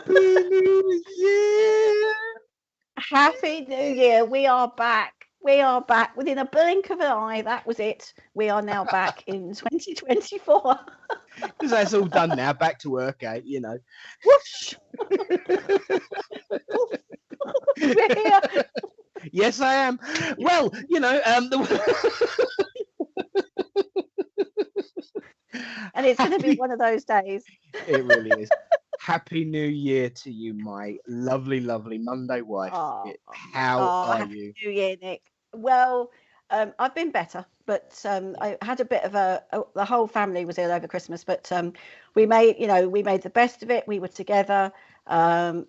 New Year. Happy New Year. We are back. We are back within a blink of an eye. That was it. We are now back in 2024. Because that's all done now. Back to work, you know. Whoosh. We're here. Yes, I am. Well, you know, And it's going to be one of those days. It really is. Happy New Year to you, my lovely, lovely Monday wife. How are Happy you? New Year, Nick. Well, I've been better, but I had a bit of the whole family was ill over Christmas, but we made the best of it. We were together, and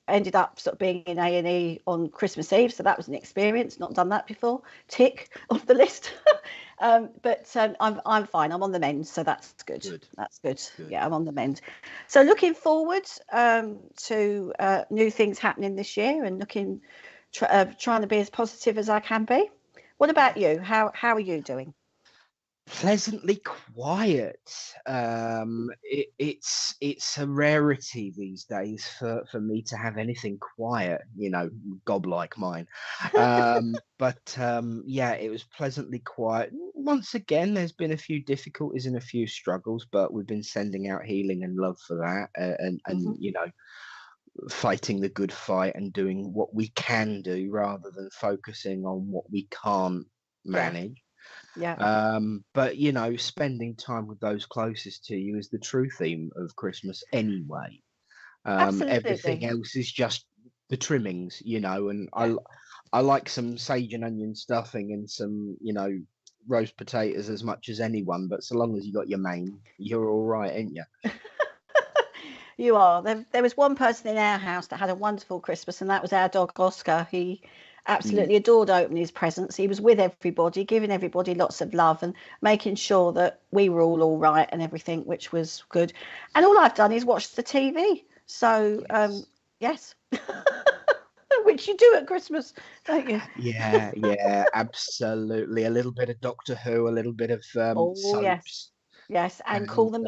ended up sort of being in A&E on Christmas Eve, so that was an experience. Not done that before. Tick off the list. But I'm fine. I'm on the mend, so that's good. That's good. Yeah, I'm on the mend. So looking forward to new things happening this year, and trying to be as positive as I can be. What about you? How are you doing? Pleasantly quiet. It's a rarity these days for me to have anything quiet, you know, gob like mine. But yeah, it was pleasantly quiet. Once again, there's been a few difficulties and a few struggles, but we've been sending out healing and love for that, and you know, fighting the good fight and doing what we can do rather than focusing on what we can't manage. Yeah. But you know, spending time with those closest to you is the true theme of Christmas anyway. Everything Absolutely. else is just the trimmings, you know, and Yeah. I like some sage and onion stuffing and some, you know, roast potatoes as much as anyone, but so long as you got your main, you're all right, ain't you? You are. There was one person in our house that had a wonderful Christmas, and that was our dog Oscar. He Mm, absolutely adored opening his presents. He was with everybody, giving everybody lots of love and making sure that we were all right and everything, which was good. And all I've done is watch the TV. So, yes. yes, which you do at Christmas, don't you? Yeah, absolutely. A little bit of Doctor Who, a little bit of Oh, yes. soaps, Yes, and and call the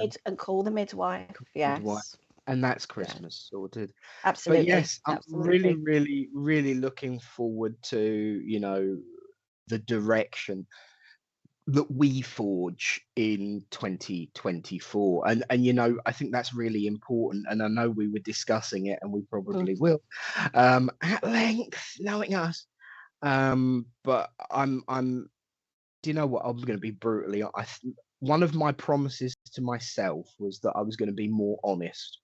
midwife. midwife, Yes. and that's Yeah. Christmas sorted. But Absolutely. yes, I'm really, Absolutely. really, really looking forward to, you know, the direction that we forge in 2024. And you know, I think that's really important. And I know we were discussing it, and we Mm. probably will, at length, knowing us. But I'm do you know what? I'm going to be brutally. One of my promises to myself was that I was going to be more honest.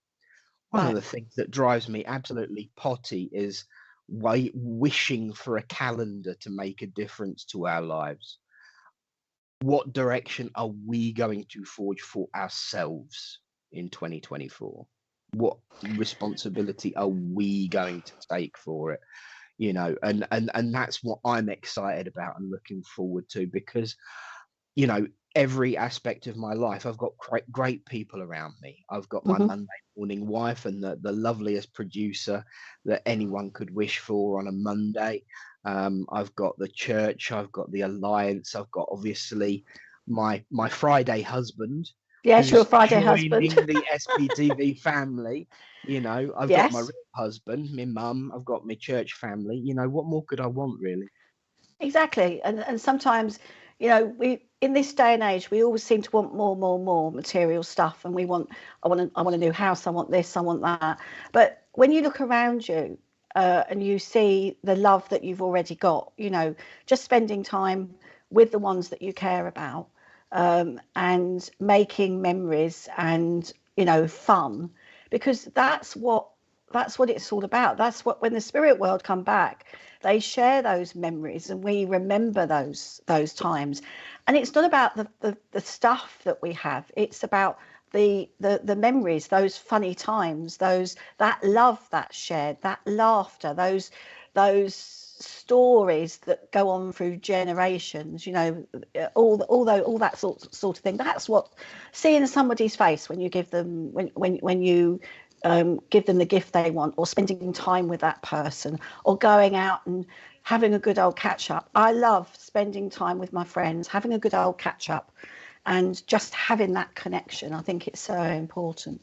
One of Right. the things that drives me absolutely potty is wishing for a calendar to make a difference to our lives. What direction are we going to forge for ourselves in 2024? What responsibility are we going to take for it? You know, and that's what I'm excited about and looking forward to, because you know, every aspect of my life, I've got great people around me. I've got my Hmm. Monday morning wife and the loveliest producer that anyone could wish for on a Monday. I've got the church, I've got the alliance, I've got obviously my Friday husband Yes, your who's Friday husband. joining the SPTV family. You know, I've got my Yes, real husband, my mum, I've got my church family. You know, what more could I want, really? exactly. And sometimes, we in this day and age, we always seem to want more material stuff, and I want a new house, I want this, I want that. But when you look around you, and you see the love that you've already got, just spending time with the ones that you care about, and making memories and fun, because that's what it's all about. That's what, when the spirit world come back, they share those memories and we remember those times. And it's not about the stuff that we have, it's about the memories, those funny times, that love that's shared, that laughter, those stories that go on through generations, all that sort of thing. That's what, seeing somebody's face when you give them, when you give them the gift they want, or spending time with that person, or going out and having a good old catch up. I love spending time with my friends, having a good old catch up, and just having that connection. I think it's so important.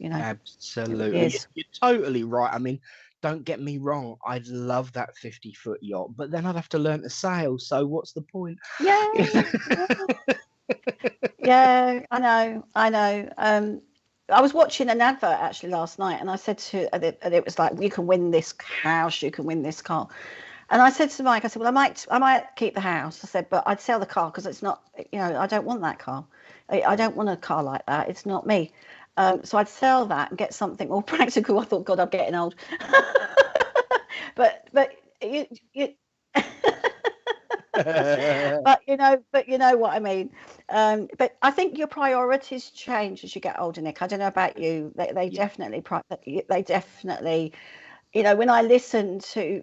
you know. It Absolutely. is. You're totally right. I mean, don't get me wrong. I'd love that 50-foot yacht, but then I'd have to learn to sail. So what's the point? Yeah, yeah, I know. I was watching an advert actually last night, and I said and it was like, you can win this house, you can win this car. And I said to Mike, I said, well, I might keep the house. I said, but I'd sell the car because it's not, I don't want that car. I don't want a car like that. It's not me. So I'd sell that and get something more practical. I thought, God, I'm getting old. but you but you know what I mean. But I think your priorities change as you get older, Nick. I don't know about you. They definitely, when I listen to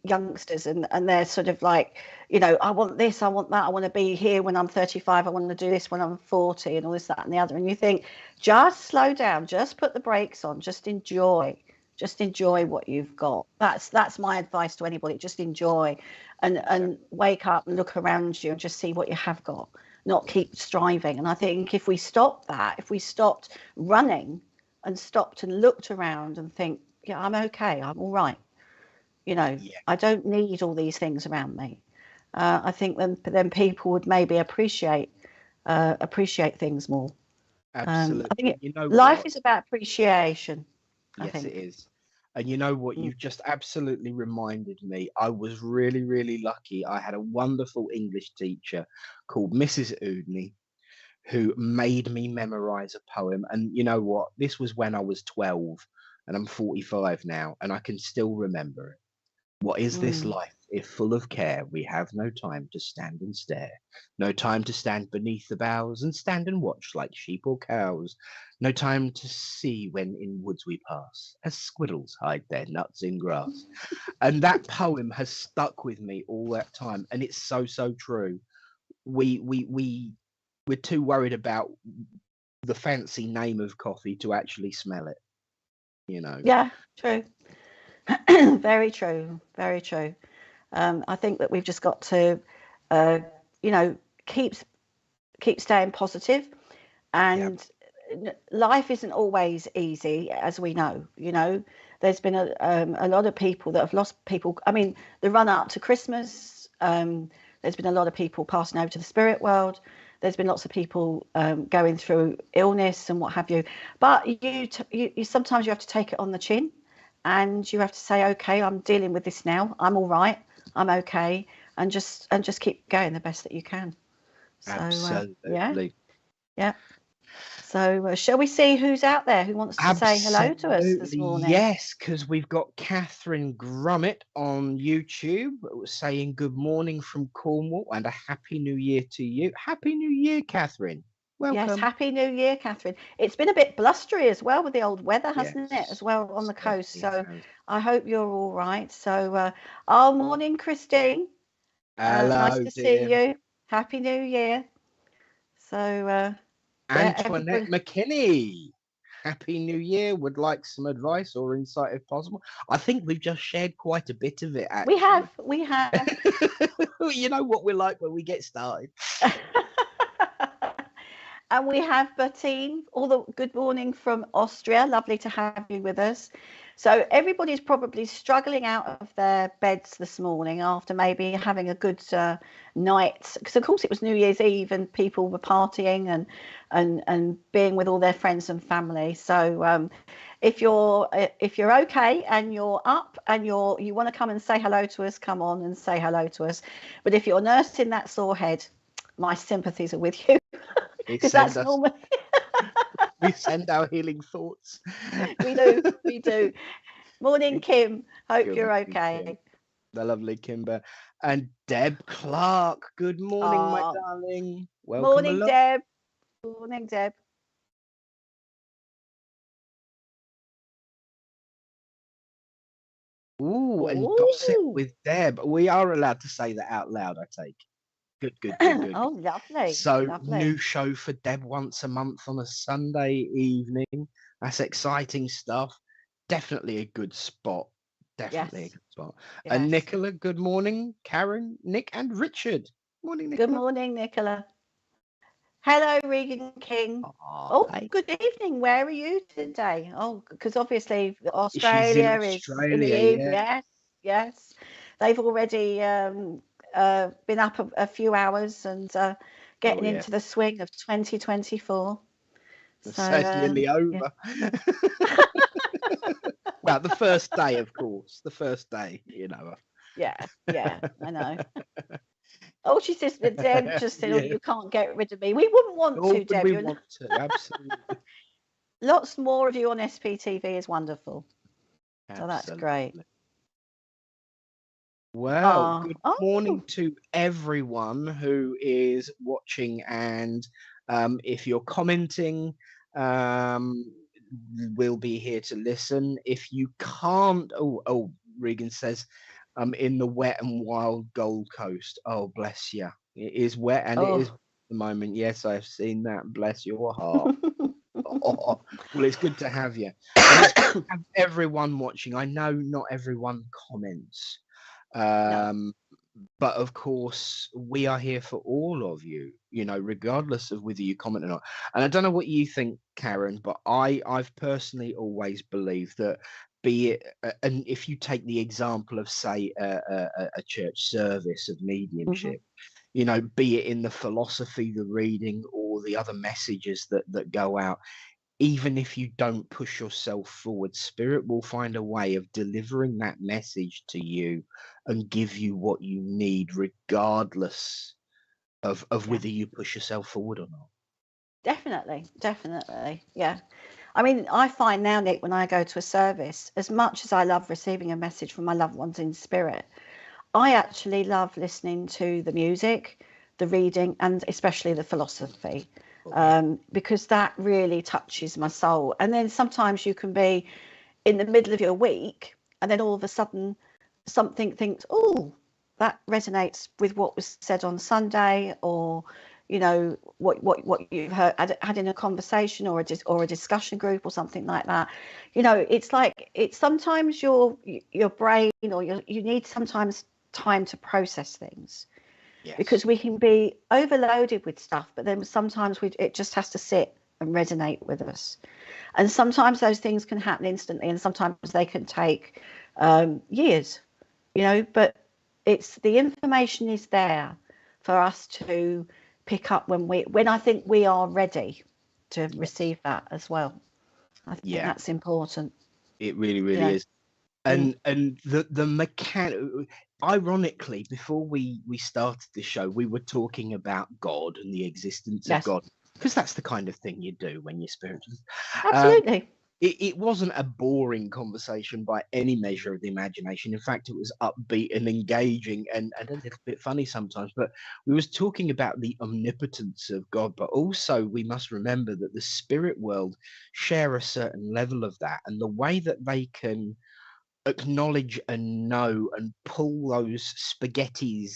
youngsters and they're sort of like, I want this, I want that, I want to be here when I'm 35, I want to do this when I'm 40, and all this, that, and the other. And you think, just slow down, just put the brakes on, just enjoy what you've got. That's my advice to anybody. Just enjoy and wake up and look around you and just see what you have got, not keep striving. And I think if we stopped running and stopped and looked around and think, yeah, I'm okay, I'm all right, I don't need all these things around me. I think then people would maybe appreciate things more. Absolutely. I think life is about appreciation. Yes, it is. And you know what? You've just absolutely reminded me. I was really, really lucky. I had a wonderful English teacher called Mrs. Oudney who made me memorize a poem. And you know what? This was when I was 12 and I'm 45 now, and I can still remember it. What is this life if full of care? We have no time to stand and stare, no time to stand beneath the boughs and stand and watch like sheep or cows, no time to see when in woods we pass, as squirrels hide their nuts in grass. And that poem has stuck with me all that time, and it's so true. We're too worried about the fancy name of coffee to actually smell it, Yeah, true. Very true, very true. I think that we've just got to keep staying positive, and life isn't always easy, as we know. There's been a lot of people that have lost people. I mean, the run up to Christmas, there's been a lot of people passing over to the spirit world. There's been lots of people going through illness and what have you. But you sometimes you have to take it on the chin, and you have to say, okay, I'm dealing with this now. I'm all right. I'm okay, and just keep going the best that you can. So, absolutely. Yeah. So shall we see who's out there who wants to say hello to us this morning? Yes, because we've got Catherine Grummett on YouTube saying good morning from Cornwall and a happy new year to you. Happy New Year, Catherine. Welcome. Yes, happy new year, Catherine. It's been a bit blustery as well with the old weather, hasn't it, as well on the coast. So I hope you're all right. So morning, Christine. Hello, nice to see you. Happy New Year. So Antoinette McKinney, Happy New Year. Would like some advice or insight if possible. I think we've just shared quite a bit of it, actually. We have. You know what we're like when we get started. And we have Bertine, good morning from Austria. Lovely to have you with us. So everybody's probably struggling out of their beds this morning after maybe having a good night, because of course it was New Year's Eve and people were partying and being with all their friends and family. So if you're okay and you're up and you want to come and say hello to us, come on and say hello to us. But if you're nursing that sore head, my sympathies are with you. Because that's normal. We send our healing thoughts. We do. Morning, Kim. Hope you're okay. Kim. The lovely Kimber. And Deb Clark. Good morning, my darling. Welcome morning, along. Deb. Morning, Deb. Ooh, and gossip with Deb. We are allowed to say that out loud, I take. Good. Oh, lovely. So lovely. New show for Deb once a month on a Sunday evening. That's exciting stuff. Definitely a good spot. Definitely a good spot. Yes. And Nicola, good morning. Karen, Nick, and Richard. Morning, Nicola. Good morning, Nicola. Hello, Regan King. Oh, Hey. good evening. Where are you today? Oh, because obviously She's in Australia is in the Australia, eve. yeah. Yes, yes. They've already been up a few hours and getting Yeah. into the swing of 2024. So It's nearly yeah. over. Well, the first day, of course. The first day, Yeah, I know. Oh, she says that Deb just said, "Oh, Yeah. you can't get rid of me." We wouldn't want Nor to, would Deb. we You're want to. Absolutely. lots more of you on SPTV is wonderful. So that's great. Absolutely. Well, Oh, good oh, morning to everyone who is watching, and if you're commenting, um, we'll be here to listen. If you can't, Regan says, in the wet and wild Gold Coast. Oh, bless you. It is wet and it is oh. at the moment. Yes, I've seen that. Bless your heart. Oh, well, it's good to have you, and it's good to have everyone watching. I know not everyone comments. No, But of course, we are here for all of you, regardless of whether you comment or not. And I don't know what you think, Karen, but I've personally always believed that, be it, and if you take the example of, say, a church service of hmm mediumship, be it in the philosophy, the reading, or the other messages that go out, even if you don't push yourself forward, spirit will find a way of delivering that message to you and give you what you need, regardless of yeah, whether you push yourself forward or not. definitely. Yeah. I mean, I find now, Nick, when I go to a service, as much as I love receiving a message from my loved ones in spirit, I actually love listening to the music, the reading, and especially the philosophy, Oh, yeah. because that really touches my soul. And then sometimes you can be in the middle of your week, and then all of a sudden something thinks, oh, that resonates with what was said on Sunday, or what you've had in a conversation or a discussion group or something like that. It's like it's sometimes your brain or you need sometimes time to process things because Yes. we can be overloaded with stuff, but then sometimes it just has to sit and resonate with us. And sometimes those things can happen instantly, and sometimes they can take years, but it's the information is there for us to pick up when I think we are ready to Yes. receive that as well. I think Yeah, that's important. it really, really Yeah. is. Mm. And the mechanic, ironically, before we started the show, we were talking about God and the existence of Yes. God, because that's the kind of thing you do when you're spiritualist. Um, Absolutely. it wasn't a boring conversation by any measure of the imagination. In fact, it was upbeat and engaging and a little bit funny sometimes. But we was talking about the omnipotence of God, but also we must remember that the spirit world share a certain level of that, and the way that they can acknowledge and know and pull those spaghetti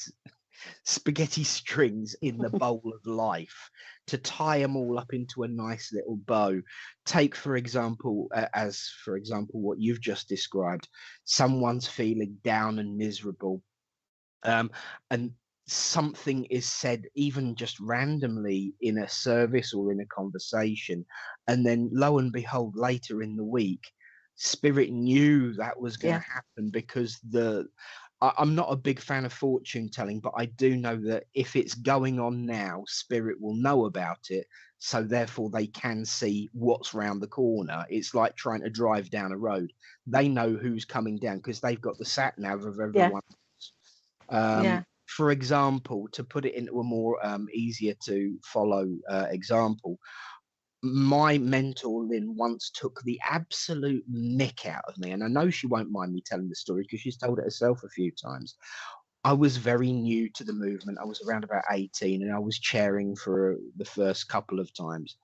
strings in the bowl of life to tie them all up into a nice little bow. Take, for example, what you've just described. Someone's feeling down and miserable, and something is said, even just randomly in a service or in a conversation, and then lo and behold, later in the week, spirit knew that was going to Yeah. happen because I'm not a big fan of fortune telling, but I do know that if it's going on now, spirit will know about it. So therefore they can see what's round the corner. It's like trying to drive down a road. They know who's coming down because they've got the sat nav of Yeah. everyone. Yeah. For example, to put it into a more easier to follow example, my mentor Lynn once took the absolute mick out of me, and I know she won't mind me telling the story because she's told it herself a few times. I was very new to the movement. I was around about 18, and I was chairing for the first couple of times.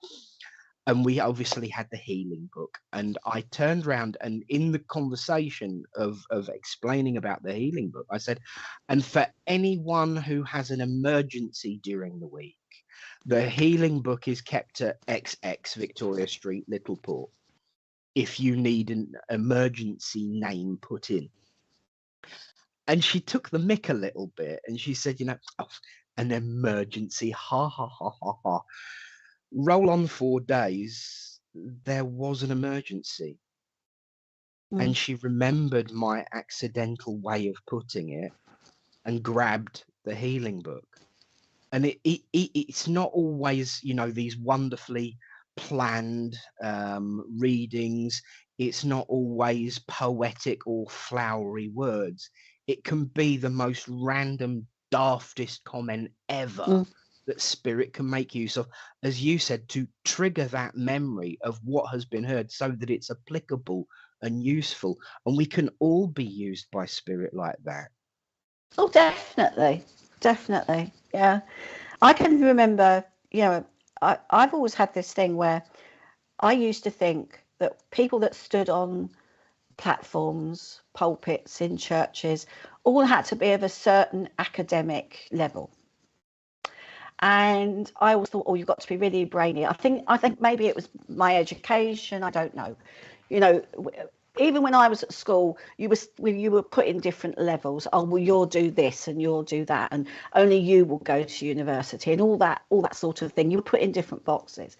And we obviously had the healing book. And I turned around, and in the conversation of explaining about the healing book, I said, and for anyone who has an emergency during the week, the healing book is kept at XX Victoria Street, Littleport, if you need an emergency name put in. And she took the mick a little bit, and she said, oh, an emergency. Ha ha ha ha ha. Roll on 4 days, there was an emergency. And she remembered my accidental way of putting it and grabbed the healing book. And it's not always, you know, these wonderfully planned readings. It's not always poetic or flowery words. It can be the most random, daftest comment ever that spirit can make use of, as you said, to trigger that memory of what has been heard so that it's applicable and useful. And we can all be used by spirit like that. Oh, definitely. Definitely. Yeah. I can remember, you know, I've always had this thing where I used to think that people that stood on platforms, pulpits in churches, all had to be of a certain academic level. And I always thought, oh, you've got to be really brainy. I think maybe it was my education. I don't know. You know, even when I was at school, you were put in different levels. Oh, well, you'll do this and you'll do that, and only you will go to university, and all that sort of thing. You were put in different boxes.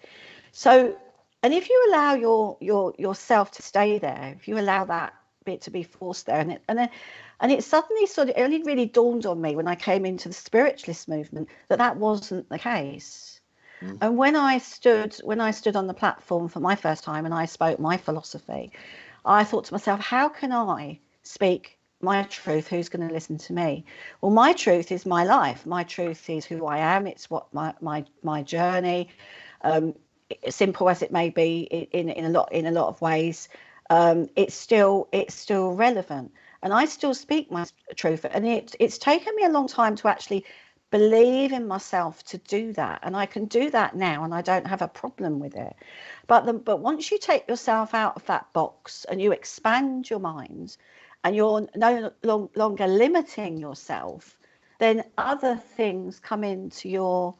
So, and if you allow yourself to stay there, if you allow that bit to be forced there, and it suddenly it only really dawned on me when I came into the spiritualist movement that wasn't the case. And when I stood on the platform for my first time and I spoke my philosophy, I thought to myself, how can I speak my truth? Who's going to listen to me? Well, my truth is my life. My truth is who I am. It's what my journey, simple as it may be in a lot of ways, it's still relevant, and I still speak my truth. And it's taken me a long time to actually believe in myself to do that, and I can do that now, and I don't have a problem with it. But once you take yourself out of that box and you expand your mind, and you're no longer limiting yourself, then other things come into your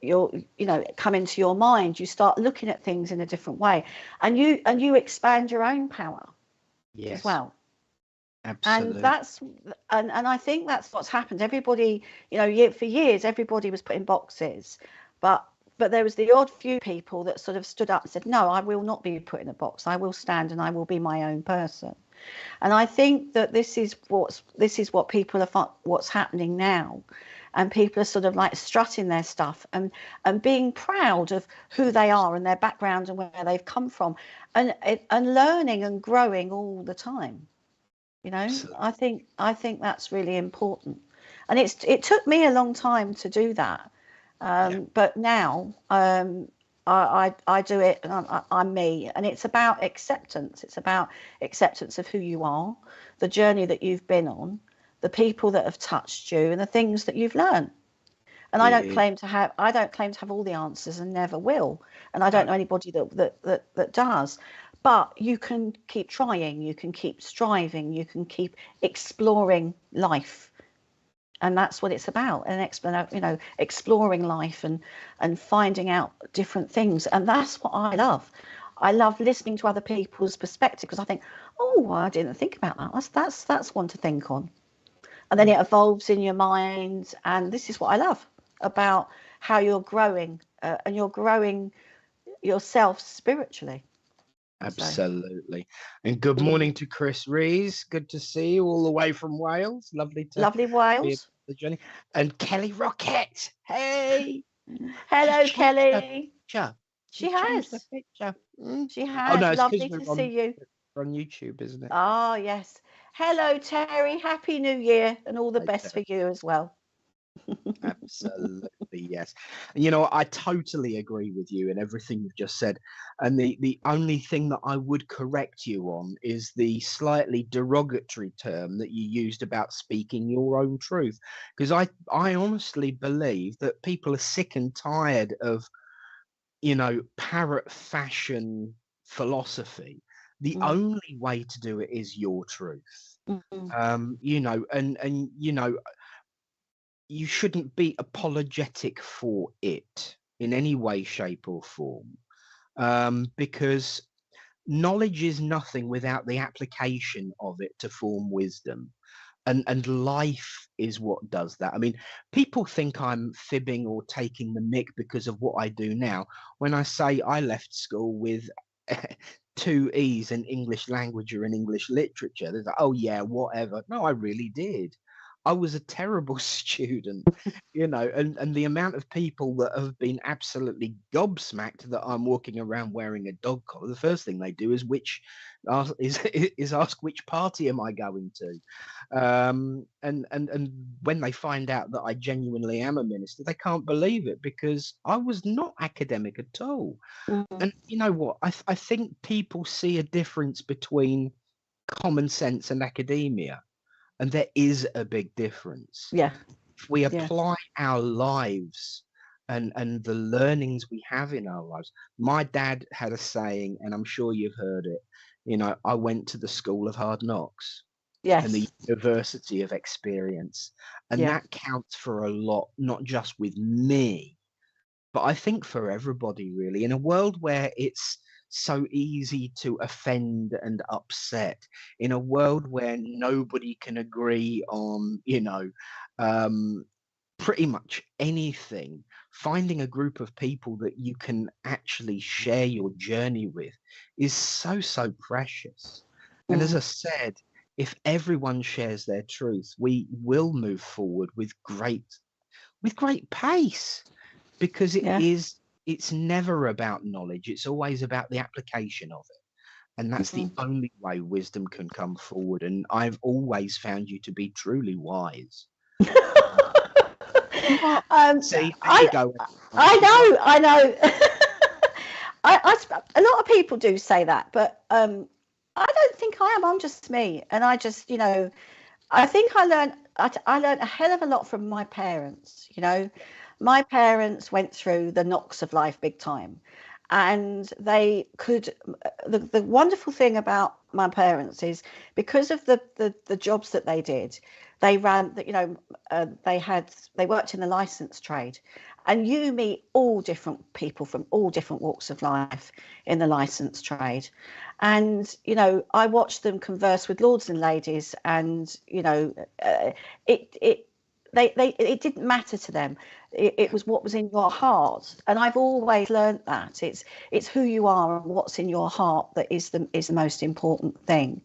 mind. You start looking at things in a different way, and you expand your own power as well. Absolutely. And I think that's what's happened. Everybody, for years, everybody was put in boxes, but there was the odd few people that sort of stood up and said, no, I will not be put in a box. I will stand and I will be my own person. And I think that this is what people are, what's happening now. And people are sort of like strutting their stuff and being proud of who they are and their background and where they've come from, and learning and growing all the time. Absolutely. I think that's really important, and it took me a long time to do that, but now I do it, and I'm me, and it's about acceptance. It's about acceptance of who you are, the journey that you've been on, the people that have touched you, and the things that you've learned. And I don't claim to have all the answers, and never will. And I don't know anybody that does. But you can keep trying, you can keep striving, you can keep exploring life. And that's what it's about, and exploring life and finding out different things. And that's what I love. I love listening to other people's perspective, because I think, oh, I didn't think about that. That's one to think on. And then it evolves in your mind. And this is what I love about how you're growing, and you're growing yourself spiritually. Absolutely. And good morning to Chris Rees. Good to see you all the way from Wales. Lovely Wales. The journey. And Kelly Rocket. Hey. Hello, Kelly. She has the picture. She has. Oh, no, lovely to see you. We're on YouTube, isn't it? Oh, yes. Hello, Terry. Happy New Year, and all the best for you as well. Absolutely, yes. I totally agree with you in everything you've just said. And the only thing that I would correct you on is the slightly derogatory term that you used about speaking your own truth. Because I honestly believe that people are sick and tired of, parrot fashion philosophy. The only way to do it is your truth. You shouldn't be apologetic for it in any way, shape, or form, because knowledge is nothing without the application of it to form wisdom. and life is what does that. I mean, people think I'm fibbing or taking the mick because of what I do now. When I say I left school with 2 E's in English language or in English literature, they're like, oh yeah, whatever. No, I really did. I was a terrible student, and the amount of people that have been absolutely gobsmacked that I'm walking around wearing a dog collar. The first thing they do is is ask which party am I going to, and when they find out that I genuinely am a minister, they can't believe it because I was not academic at all. Mm. And you know what? I think people see a difference between common sense and academia, and there is a big difference. Yeah. If we Yeah. apply our lives and the learnings we have in our lives. My dad had a saying, and I'm sure you've heard it. I went to the school of hard knocks and the Yes. university of experience, and Yeah. that counts for a lot, not just with me, but I think for everybody, really. In a world where it's so easy to offend and upset, in a world where nobody can agree on, pretty much anything, finding a group of people that you can actually share your journey with is so, so precious. And as Mm. I said, if everyone shares their truth, we will move forward with great pace, because Yeah. it's never about knowledge, it's always about the application of it. And that's the Mm. only way wisdom can come forward. And I've always found you to be truly wise. You are. um, See, there you I go. I You are. know, I know. A lot of people do say that, but I don't think I am. I'm just me, and I just, I think I learned a hell of a lot from my parents. My parents went through the knocks of life big time, and they could. The wonderful thing about my parents is because of the jobs that they did, they ran that they worked in the license trade, and you meet all different people from all different walks of life in the license trade. And I watched them converse with lords and ladies, and it it didn't matter to them. It was what was in your heart, and I've always learned that it's who you are and what's in your heart that is the most important thing.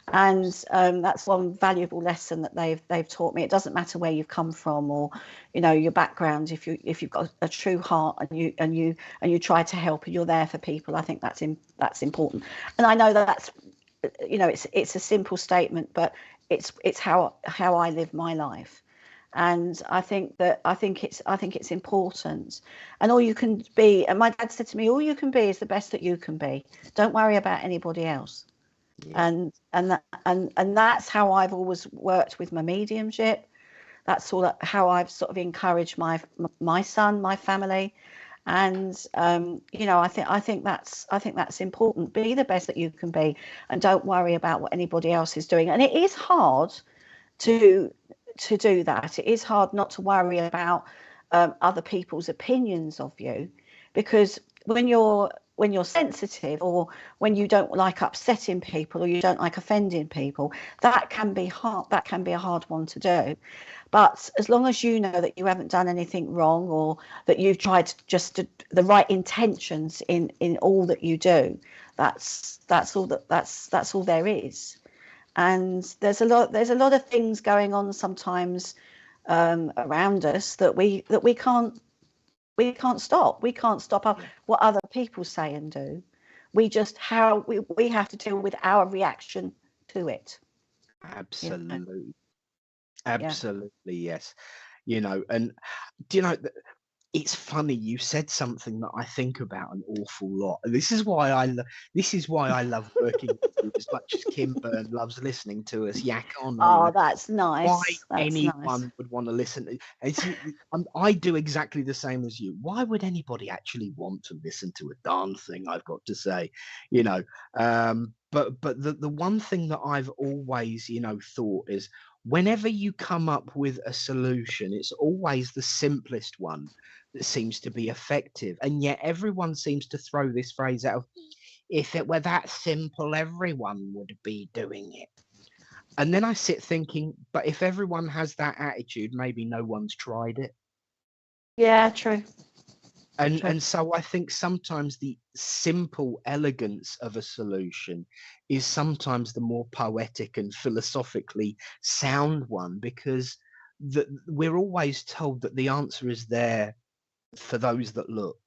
And that's one valuable lesson that they've taught me. It doesn't matter where you've come from or your background. If you've got a true heart and you try to help and you're there for people, I think that's important. And I know that's it's a simple statement, but it's how I live my life. And I think it's important. And all you can be, and my dad said to me, all you can be is the best that you can be. Don't worry about anybody else. Yeah. And that's how I've always worked with my mediumship. That's how I've sort of encouraged my son, my family. And I think that's important. Be the best that you can be, and don't worry about what anybody else is doing. And it is hard to do that. It is hard not to worry about other people's opinions of you, because when you're sensitive, or when you don't like upsetting people, or you don't like offending people, that can be hard. That can be a hard one to do. But as long as you know that you haven't done anything wrong, or that you've tried the right intentions in all that you do, that's all there is. And there's a lot of things going on sometimes around us that we can't stop. We can't stop what other people say and do. We just we have to deal with our reaction to it. Absolutely. Yeah. Absolutely, yes. And do you know that it's funny, you said something that I think about an awful lot. And this is why I love working with you as much as Kim Byrne loves listening to us yak on. Oh, that's Why nice. That's nice. anyone would want to listen to I do exactly the same as you. Why would anybody actually want to listen to a darn thing I've got to say? But the one thing that I've always thought is, whenever you come up with a solution, it's always the simplest one that seems to be effective. And yet everyone seems to throw this phrase out of, if it were that simple, everyone would be doing it. And then I sit thinking, but if everyone has that attitude, maybe no one's tried it. Yeah, true. And so I think sometimes the simple elegance of a solution is sometimes the more poetic and philosophically sound one, because we're always told that the answer is there for those that look.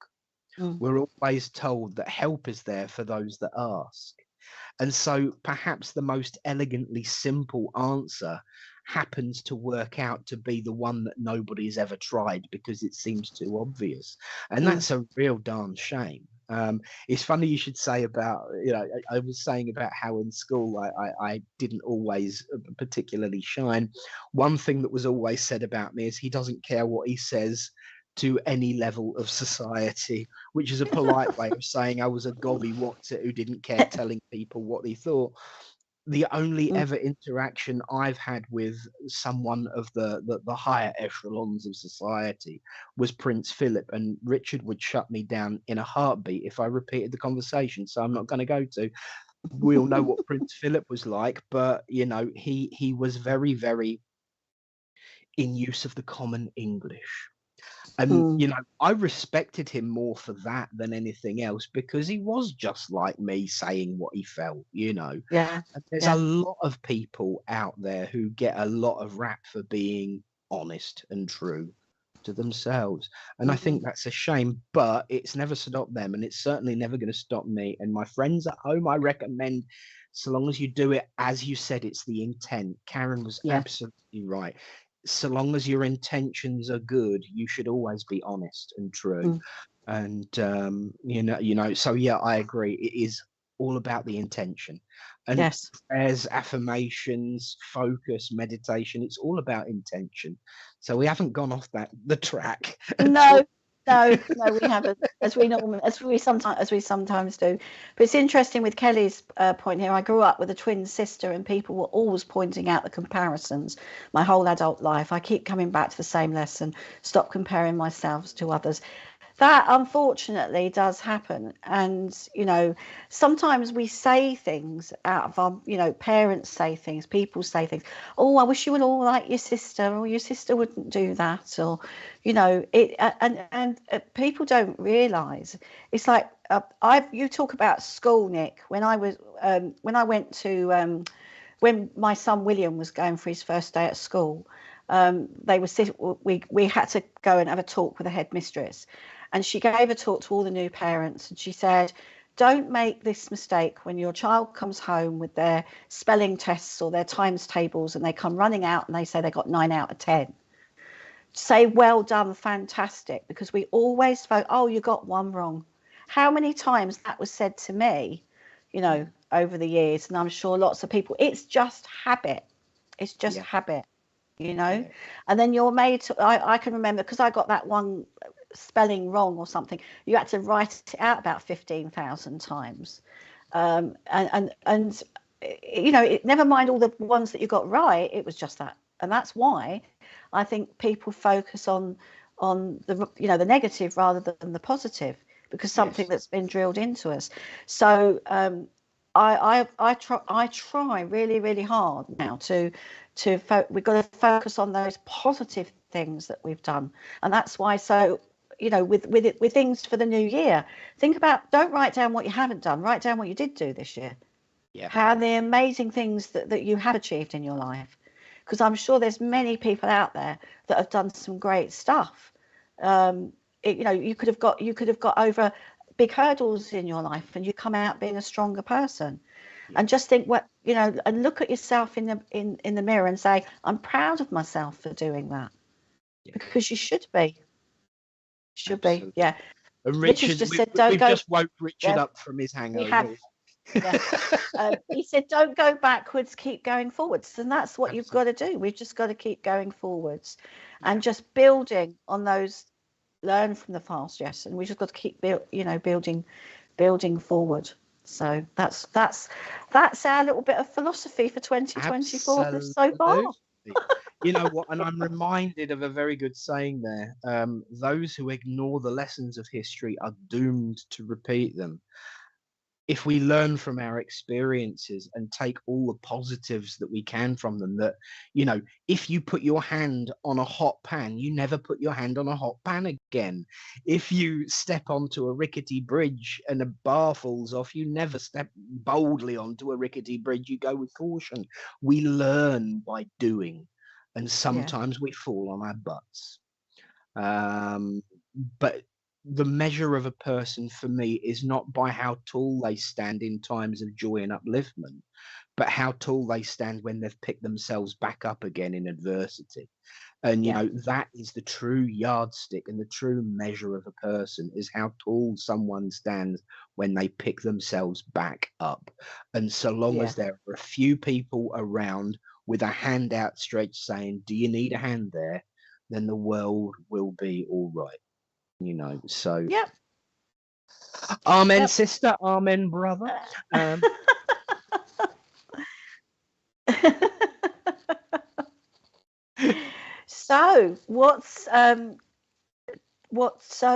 Mm. We're always told that help is there for those that ask. And so perhaps the most elegantly simple answer happens to work out to be the one that nobody's ever tried because it seems too obvious. And Mm. that's a real darn shame. It's funny you should say about, I was saying about how in school I didn't always particularly shine. One thing that was always said about me is he doesn't care what he says to any level of society, which is a polite way of saying I was a gobby whatsit who didn't care telling people what he thought. The only Mm. ever interaction I've had with someone of the higher echelons of society was Prince Philip, and Richard would shut me down in a heartbeat if I repeated the conversation. So I'm not going to go to. We all know what Prince Philip was like, but he was very, very in use of the common English. And, Mm. I respected him more for that than anything else, because he was just like me saying what he felt. Yeah, And there's a yeah. lot of people out there who get a lot of rap for being honest and true to themselves. And I Mm. think that's a shame, but it's never stopped them. And it's certainly never going to stop me. And my friends at home, I recommend, so long as you do it, as you said, it's the intent. Karen was Yeah. absolutely right. So long as your intentions are good, you should always be honest and true. Mm. And so yeah, I agree. It is all about the intention. And Yes. prayers, affirmations, focus, meditation, it's all about intention. So we haven't gone off the track at all. No, no, we haven't, as we sometimes do. But it's interesting with Kelly's point here. I grew up with a twin sister, and people were always pointing out the comparisons. My whole adult life, I keep coming back to the same lesson: stop comparing myself to others. That unfortunately does happen. And sometimes we say things out of our, parents say things, people say things. Oh, I wish you were all like your sister, or your sister wouldn't do that, or it. And people don't realize, it's like, you talk about school, Nick. When I went to when my son William was going for his first day at school, we had to go and have a talk with the headmistress, and she gave a talk to all the new parents, and she said, don't make this mistake when your child comes home with their spelling tests or their times tables, and they come running out and they say they got 9 out of 10. Say, well done, fantastic, because we always vote, oh, you got one wrong. How many times that was said to me, over the years, and I'm sure lots of people. It's just habit. It's just Yeah, habit, yeah, and then you're made to. I can remember, because I got that one spelling wrong or something. You had to write it out about 15,000 times, and never mind all the ones that you got right. It was just that, and that's why I think people focus on the negative rather than the positive, because something yes, that's been drilled into us. So I try really, really hard now we've got to focus on those positive things that we've done. And that's why, so with things for the new year, don't write down what you haven't done, write down what you did do this year. yeah, How the amazing things that you have achieved in your life, because I'm sure there's many people out there that have done some great stuff. You could have got over big hurdles in your life, and you come out being a stronger person. yeah, And just think, and look at yourself in the mirror and say, I'm proud of myself for doing that, yeah, because you should be, absolutely. yeah. And Richard's Richard, just said, don't we've go. just woke Richard Yeah, up from his we have. hangover. Yeah. He said, don't go backwards, keep going forwards. And that's what you've got Absolutely. to do. We've just got to keep going forwards Yeah, and just building on those, learn from the past. Yes. And we just got to keep building forward. So that's our little bit of philosophy for 2024 so far. absolutely. You know what? And I'm reminded of a very good saying there. Those who ignore the lessons of history are doomed to repeat them. if we learn from our experiences and take all the positives that we can from them, that, you know, if you put your hand on a hot pan, you never put your hand on a hot pan again. If you step onto a rickety bridge and a bar falls off, you never step boldly onto a rickety bridge. You go with caution. We learn by doing, and Yeah. sometimes we fall on our butts. But the measure of a person for me is not by how tall they stand in times of joy and upliftment, but how tall they stand when they've picked themselves back up again in adversity. And, you Yeah. know, that is the true yardstick and the true measure of a person, is how tall someone stands when they pick themselves back up. And so long Yeah. as there are a few people around with a hand outstretched saying, do you need a hand there? Then the world will be all right. You know, so Yep. amen, Yep. sister, amen, brother. Um, So,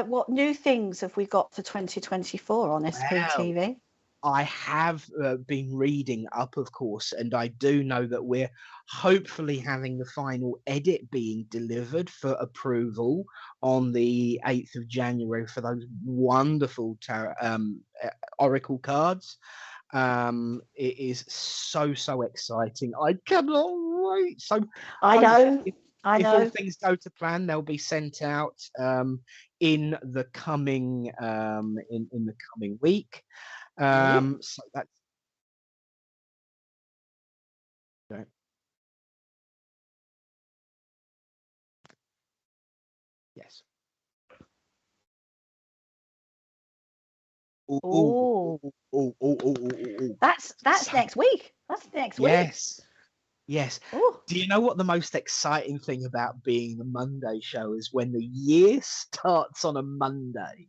what new things have we got for 2024 on well, SPTV? I have been reading up, of course, and I do know that we're hopefully having the final edit being delivered for approval on the 8th of January for those wonderful Oracle cards. It is so exciting. I cannot wait. So I hopefully, know, I if all know. things go to plan, they'll be sent out in the coming in the coming week. Ooh. So that's okay. Yes. Oh, oh, Oh, oh, oh, oh, oh, oh, oh, oh. that's So, next week. That's next week. yes, yes. Oh, Do you know what the most exciting thing about being the Monday show is? When the year starts on a Monday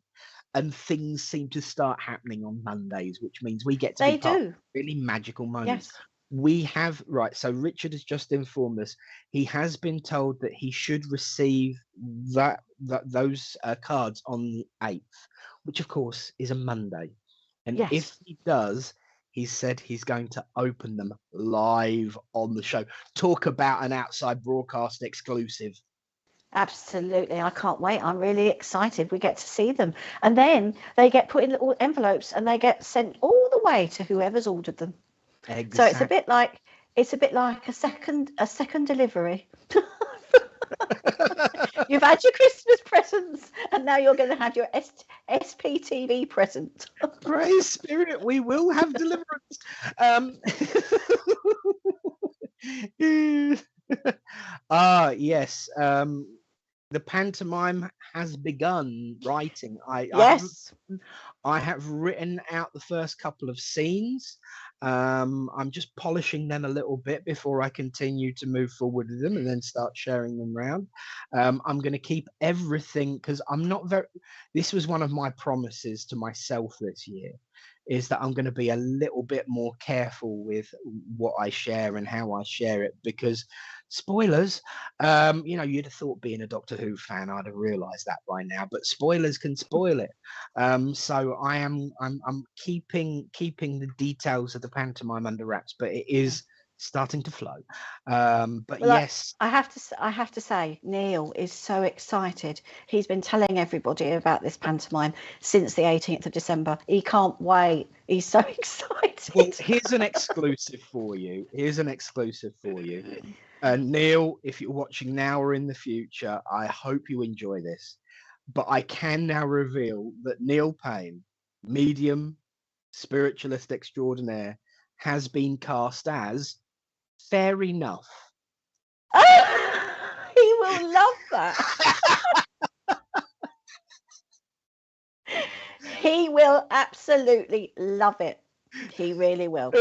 and things seem to start happening on Mondays, which means we get to be they part of do. really magical moments. Yes. We have, right, so Richard has just informed us he has been told that he should receive those cards on the 8th, which of course is a Monday. And if Yes. he does, he said he's going to open them live on the show. Talk about an outside broadcast exclusive. Absolutely. I can't wait. I'm really excited. We get to see them. And then they get put in little envelopes and they get sent all the way to whoever's ordered them. So it's a Exactly. bit like a second delivery. You've had your Christmas presents and now you're going to have your SPTV present. Praise Spirit, we will have deliverance. Um, yes. The pantomime has begun writing. Yes. I have written out the first couple of scenes. I'm just polishing them a little bit before I continue to move forward with them and then start sharing them around. I'm going to keep everything, because I'm not very. This was one of my promises to myself this year, is that I'm going to be a little bit more careful with what I share and how I share it, because spoilers, you know, you'd have thought, being a Doctor Who fan, I'd have realized that by now, but spoilers can spoil it. So I'm keeping the details of the pantomime under wraps, but it is starting to flow. But Well, yes. I have to say, Neil is so excited. He's been telling everybody about this pantomime since the 18th of December. He can't wait. He's so excited. Well, here's an exclusive for you. Neil, if you're watching now or in the future, I hope you enjoy this. But I can now reveal that Neil Payne, medium, spiritualist extraordinaire, has been cast as Fair Enough. He will love that. He will absolutely love it. He really will.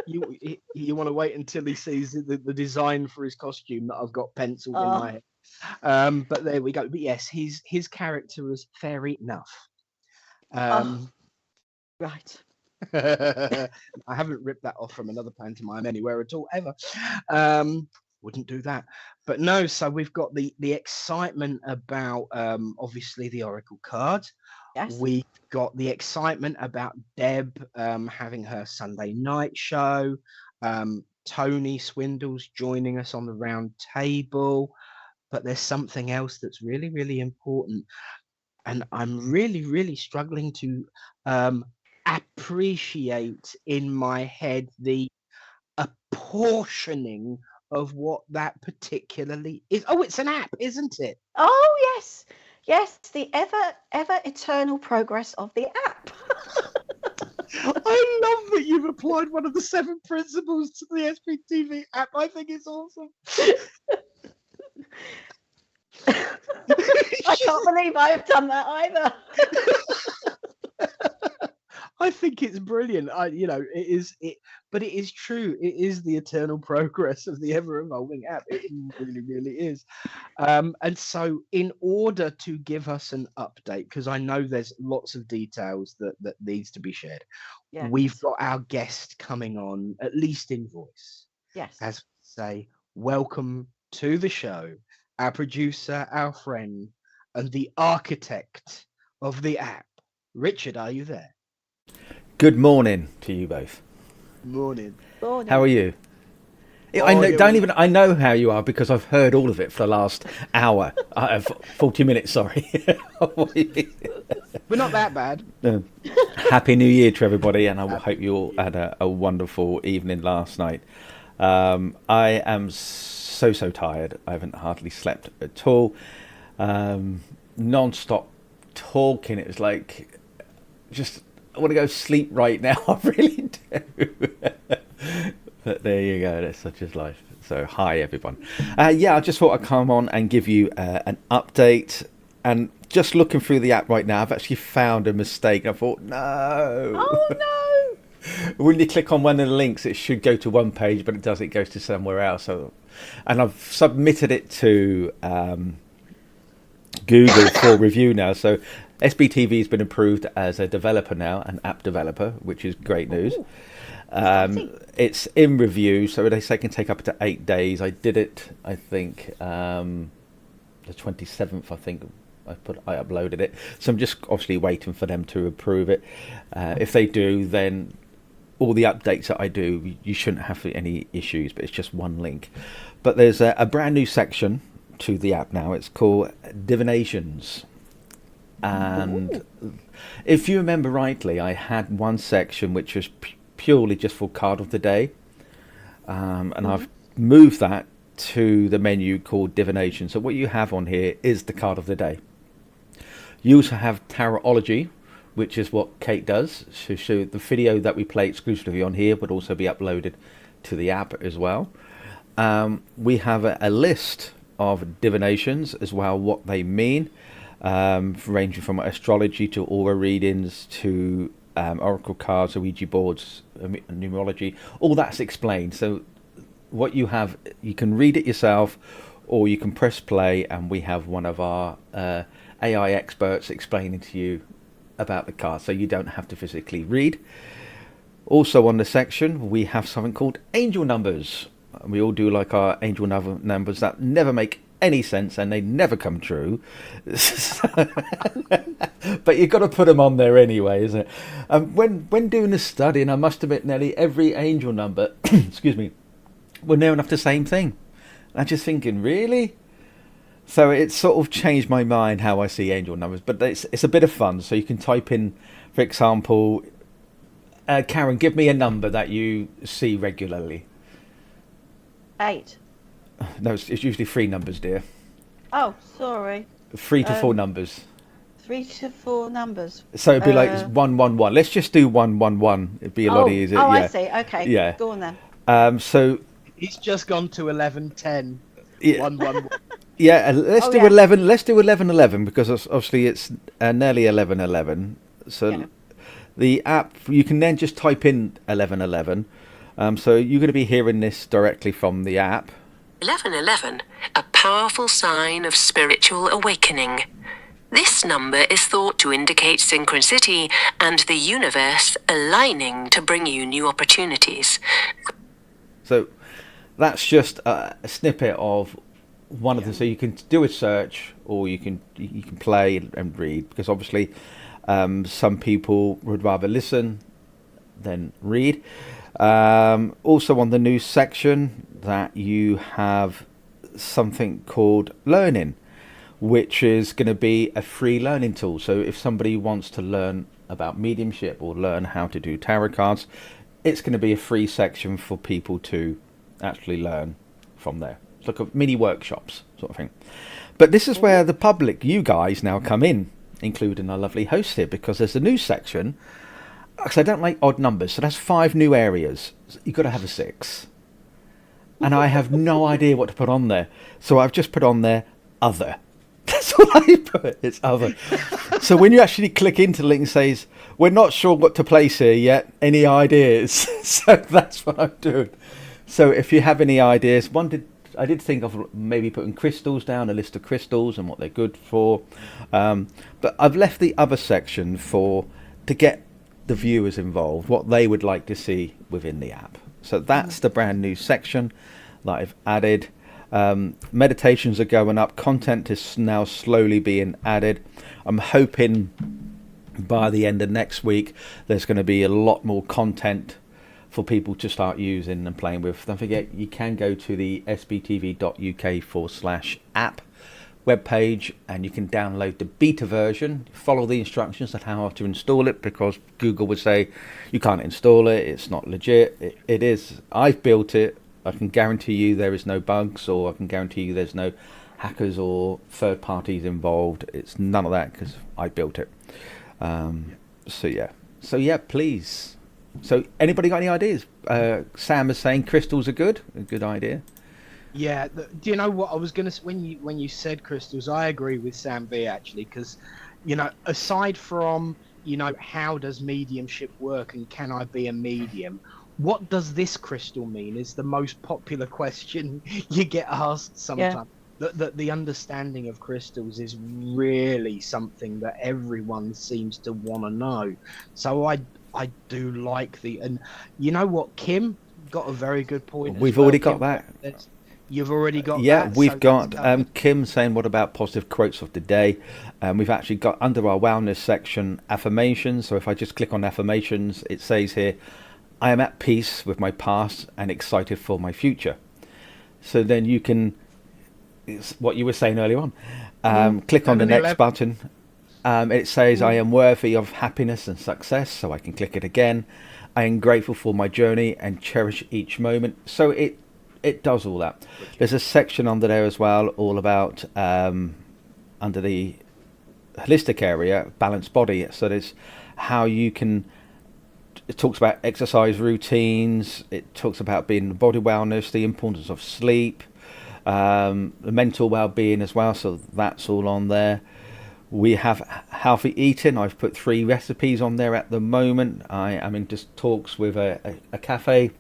You want to wait until he sees the design for his costume that I've got penciled in my head. But there we go. But yes, his character is Fair Enough. Right. I haven't ripped that off from another pantomime anywhere at all ever. Wouldn't do that. But no, so we've got the excitement about obviously the Oracle cards. Yes. We've got the excitement about Deb having her Sunday night show. Tony Swindells joining us on the round table. But there's something else that's really, really important. And I'm really, really struggling to appreciate in my head the apportioning of what that particularly is. Oh, it's an app, isn't it? Oh, yes. Yes, the ever eternal progress of the app. I love that you've applied one of the 7 principles to the SPTV app. I think it's awesome. I can't believe I've done that either. I think it's brilliant. But it is true. It is the eternal progress of the ever-evolving app. It really, really is. And so, in order to give us an update, because I know there's lots of details that needs to be shared, Yes. we've got our guest coming on, at least in voice. Yes. As we say, welcome to the show, our producer, our friend, and the architect of the app. Richard, are you there? Good morning to you both. Morning. How are you? I know how you are because I've heard all of it for the last hour. 40 minutes, sorry. We're not that bad. Happy New Year to everybody, and I hope you all had a wonderful evening last night. I am so tired. I haven't hardly slept at all. Non-stop talking. It was like just... I want to go sleep right now. I really do. But there you go. That's such is life. So hi everyone. I just thought I'd come on and give you an update. And just looking through the app right now, I've actually found a mistake. I thought, no. Oh no. When you click on one of the links, it should go to one page, but it doesn't. It goes to somewhere else. And I've submitted it to Google for review now. So SBTV has been approved as a developer now, an app developer, which is great news. It's in review, so they say it can take up to 8 days. I did it, I think, the 27th, I think. I uploaded it. So I'm just obviously waiting for them to approve it. If they do, then all the updates that I do, you shouldn't have any issues, but it's just one link. But there's a brand new section to the app now. It's called Divinations. And if you remember rightly, I had one section which was purely just for card of the day, and I've moved that to the menu called Divination. So what you have on here is the card of the day. You also have Tarotology, which is what Kate does. So the video that we play exclusively on here would also be uploaded to the app as well. We have a list of divinations as well, what they mean. Ranging from astrology to aura readings to oracle cards, Ouija boards, numerology, all that's explained. So what you have, you can read it yourself, or you can press play, and we have one of our AI experts explaining to you about the cards, so you don't have to physically read. Also on the section, we have something called angel numbers. We all do like our angel numbers that never make any sense and they never come true. But you've got to put them on there anyway, isn't it? When doing the study, and I must admit nearly every angel number excuse me, were near enough the same thing. I'm just thinking, really? So it's sort of changed my mind how I see angel numbers, but it's a bit of fun. So you can type in, for example, Karen, give me a number that you see regularly. 8. No, it's usually 3 numbers, dear. Oh, sorry. 3 to 4 numbers. 3 to 4 numbers. So it'd be like 111. Let's just do 111. It'd be a lot easier. Oh, yeah. I see. Okay. Yeah. Go on then. So He's just gone to 11:10. Yeah. 111. Yeah, let's do 11. Let's do 11:11 because obviously it's nearly 11:11. So the app, you can then just type in 11:11. So you're going to be hearing this directly from the app. 11:11, a powerful sign of spiritual awakening. This number is thought to indicate synchronicity and the universe aligning to bring you new opportunities. So that's just a snippet of one of them. So you can do a search, or you can play and read, because obviously Some people would rather listen than read. Also on the news section that you have something called Learning, which is going to be a free learning tool. So if somebody wants to learn about mediumship or learn how to do tarot cards, it's going to be a free section for people to actually learn from there. It's like a mini workshops sort of thing. But this is where the public, you guys, now come in, including our lovely host here, because there's a news section. Because I don't like odd numbers, so that's 5 new areas. You've got to have a 6. And I have no idea what to put on there. So I've just put on there other. That's all I put. It's other. So when you actually click into the link, it says, we're not sure what to place here yet. Any ideas? So that's what I'm doing. So if you have any ideas, I did think of maybe putting crystals down, a list of crystals and what they're good for. But I've left the other section to get the viewers involved, what they would like to see within the app. So that's the brand new section that I've added. Meditations are going up. Content is now slowly being added. I'm hoping by the end of next week there's going to be a lot more content for people to start using and playing with. Don't forget, you can go to the sptv.uk/app webpage and you can download the beta version. Follow the instructions on how to install it, because Google would say you can't install it, it's not legit. It is. I've built it. I can guarantee you there is no bugs, or I can guarantee you there's no hackers or third parties involved. It's none of that because I built it. So yeah, please. So anybody got any ideas? Sam is saying crystals are good. A good idea. Yeah. Do you know what I was gonna when you said crystals? I agree with Sam V actually, because aside from how does mediumship work and can I be a medium? What does this crystal mean is the most popular question you get asked sometimes. Yeah. The understanding of crystals is really something that everyone seems to want to know. So I do like and you know what, Kim got a very good point. We've already got that. You've already got that. Yeah, we've got Kim saying, what about positive quotes of the day? We've actually got under our wellness section affirmations. So if I just click on affirmations, it says here, I am at peace with my past and excited for my future. So then you can, it's what you were saying earlier on, click on the next button. It says I am worthy of happiness and success, so I can click it again. I am grateful for my journey and cherish each moment. So it does all that. There's a section under there as well, all about under the holistic area, balanced body. So there's how you can. It talks about exercise routines. It talks about being body wellness, the importance of sleep, the mental well-being as well. So that's all on there. We have healthy eating. I've put 3 recipes on there at the moment. I am in just talks with a cafe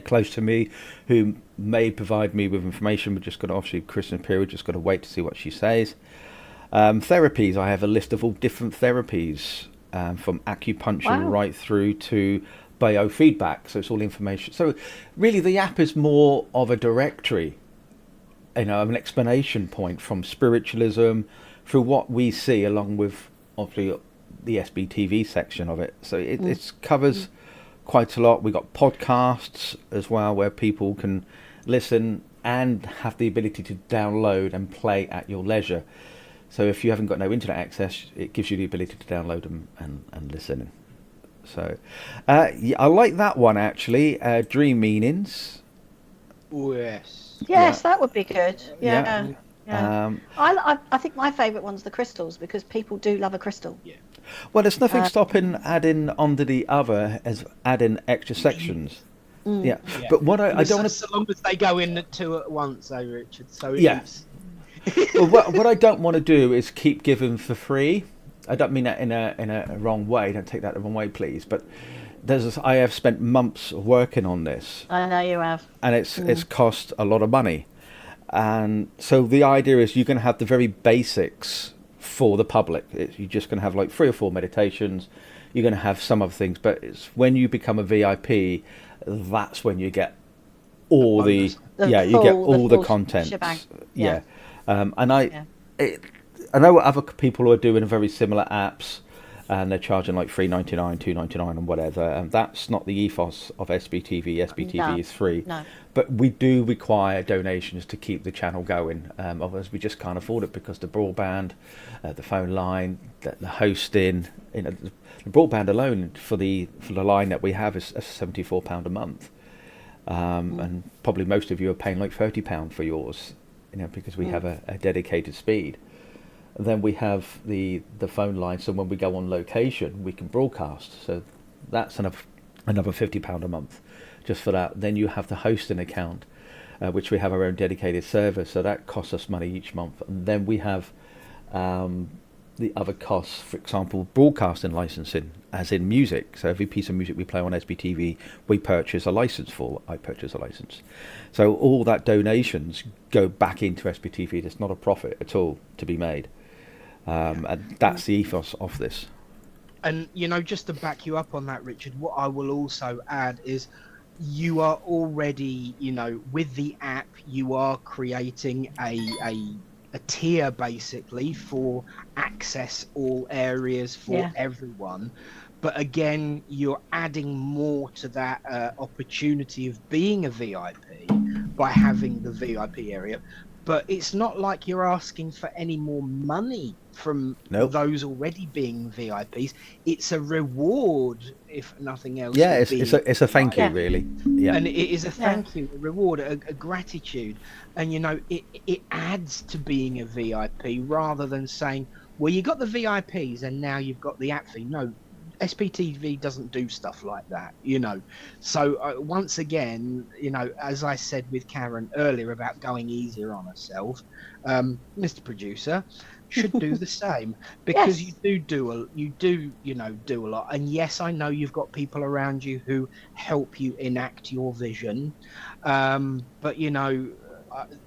close to me who may provide me with information. We're just got to, obviously, Christmas period, just got to wait to see what she says. Therapies. I have a list of all different therapies. From acupuncture right through to biofeedback, so it's all information. So really the app is more of a directory, an explanation point from spiritualism through what we see, along with obviously the SBTV section of it. So it covers quite a lot. We've got podcasts as well where people can listen and have the ability to download and play at your leisure. So if you haven't got no internet access, it gives you the ability to download them and listen. So I like that one actually. Dream meanings. Yes. Yes, that would be good. Yeah. I think my favourite one's the crystals, because people do love a crystal. Yeah. Well, there's nothing stopping adding onto the other as adding extra sections. Yeah. But what I don't want to. So long as they go in 2 at once, Richard. So yes. Well, what I don't want to do is keep giving for free. I don't mean that in a wrong way. Don't take that the wrong way, please. But I have spent months working on this. I know you have. And it's cost a lot of money. And so the idea is you're going to have the very basics for the public. You're just going to have like 3 or 4 meditations. You're going to have some other things. But it's when you become a VIP, that's when you get all the content. And I know other people who are doing very similar apps, and they're charging like $3.99, $2.99, and whatever. And that's not the ethos of SBTV. SBTV is free, but we do require donations to keep the channel going. Otherwise, we just can't afford it because the broadband, the phone line, the hosting. The broadband alone for the line that we have is £74 a month, and probably most of you are paying like £30 for yours, because we have a dedicated speed. And then we have the phone line, so when we go on location, we can broadcast. So that's another £50 a month just for that. Then you have the hosting account, which we have our own dedicated server, so that costs us money each month. And then we have the other costs, for example, broadcasting licensing, as in music. So every piece of music we play on SBTV, we purchase a license for. I purchase a license. So all that donations go back into SBTV. There's not a profit at all to be made. And that's the ethos of this. And, just to back you up on that, Richard, what I will also add is you are already, with the app, you are creating a tier basically for access all areas for everyone. But again, you're adding more to that opportunity of being a VIP by having the VIP area. But it's not like you're asking for any more money from those already being VIPs. It's a reward, if nothing else. Yeah, it's a thank you, really. Yeah, and it is a thank you, a reward, a gratitude, and it adds to being a VIP rather than saying, well, you got the VIPs and now you've got the app fee. No. SPTV doesn't do stuff like that, So once again, as I said with Karen earlier about going easier on herself, Mr. Producer should do the same, because you do a lot. And yes, I know you've got people around you who help you enact your vision, but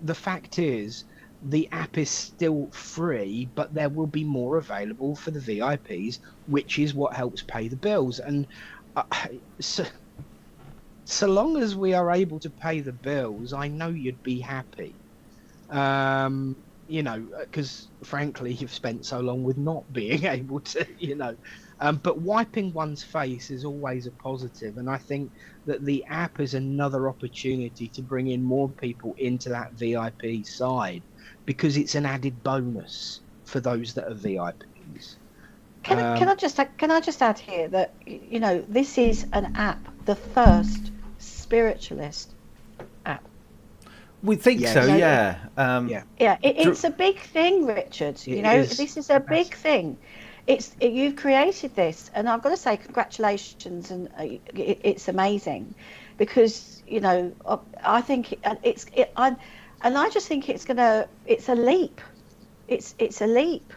the fact is, the app is still free, but there will be more available for the VIPs, which is what helps pay the bills. And so long as we are able to pay the bills, I know you'd be happy. Because frankly, you've spent so long with not being able to, but wiping one's face is always a positive. And I think that the app is another opportunity to bring in more people into that VIP side, because it's an added bonus for those that are VIPs. Can I just add here that this is an app, the first spiritualist app. We think so, yeah. It's a big thing, Richard. This is a big thing. You've created this, and I've got to say congratulations, and it's amazing, because I think I just think it's a leap. It's a leap,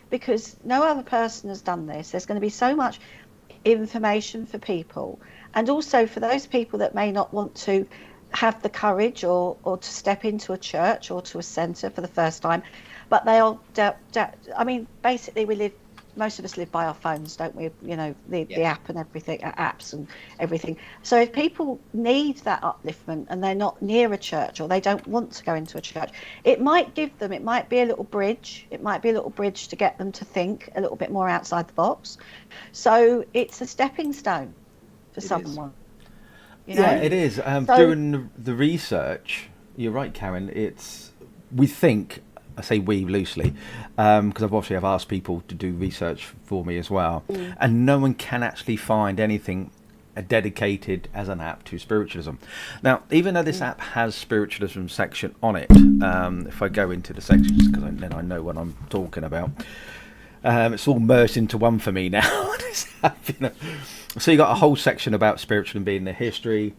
because no other person has done this. There's going to be so much information for people, and also for those people that may not want to have the courage or to step into a church or to a centre for the first time, but basically most of us live by our phones, don't we? The app and everything, apps and everything. So if people need that upliftment and they're not near a church, or they don't want to go into a church, it might be a little bridge. It might be a little bridge to get them to think a little bit more outside the box. So it's a stepping stone for someone. Yeah, it is. During the research, you're right, Karen. We think, I say we loosely, because I've asked people to do research for me as well, and no one can actually find anything dedicated as an app to spiritualism. Now, even though this app has spiritualism section on it, if I go into the sections, because then I know what I'm talking about, it's all merged into one for me now. So you got a whole section about spiritualism being the history,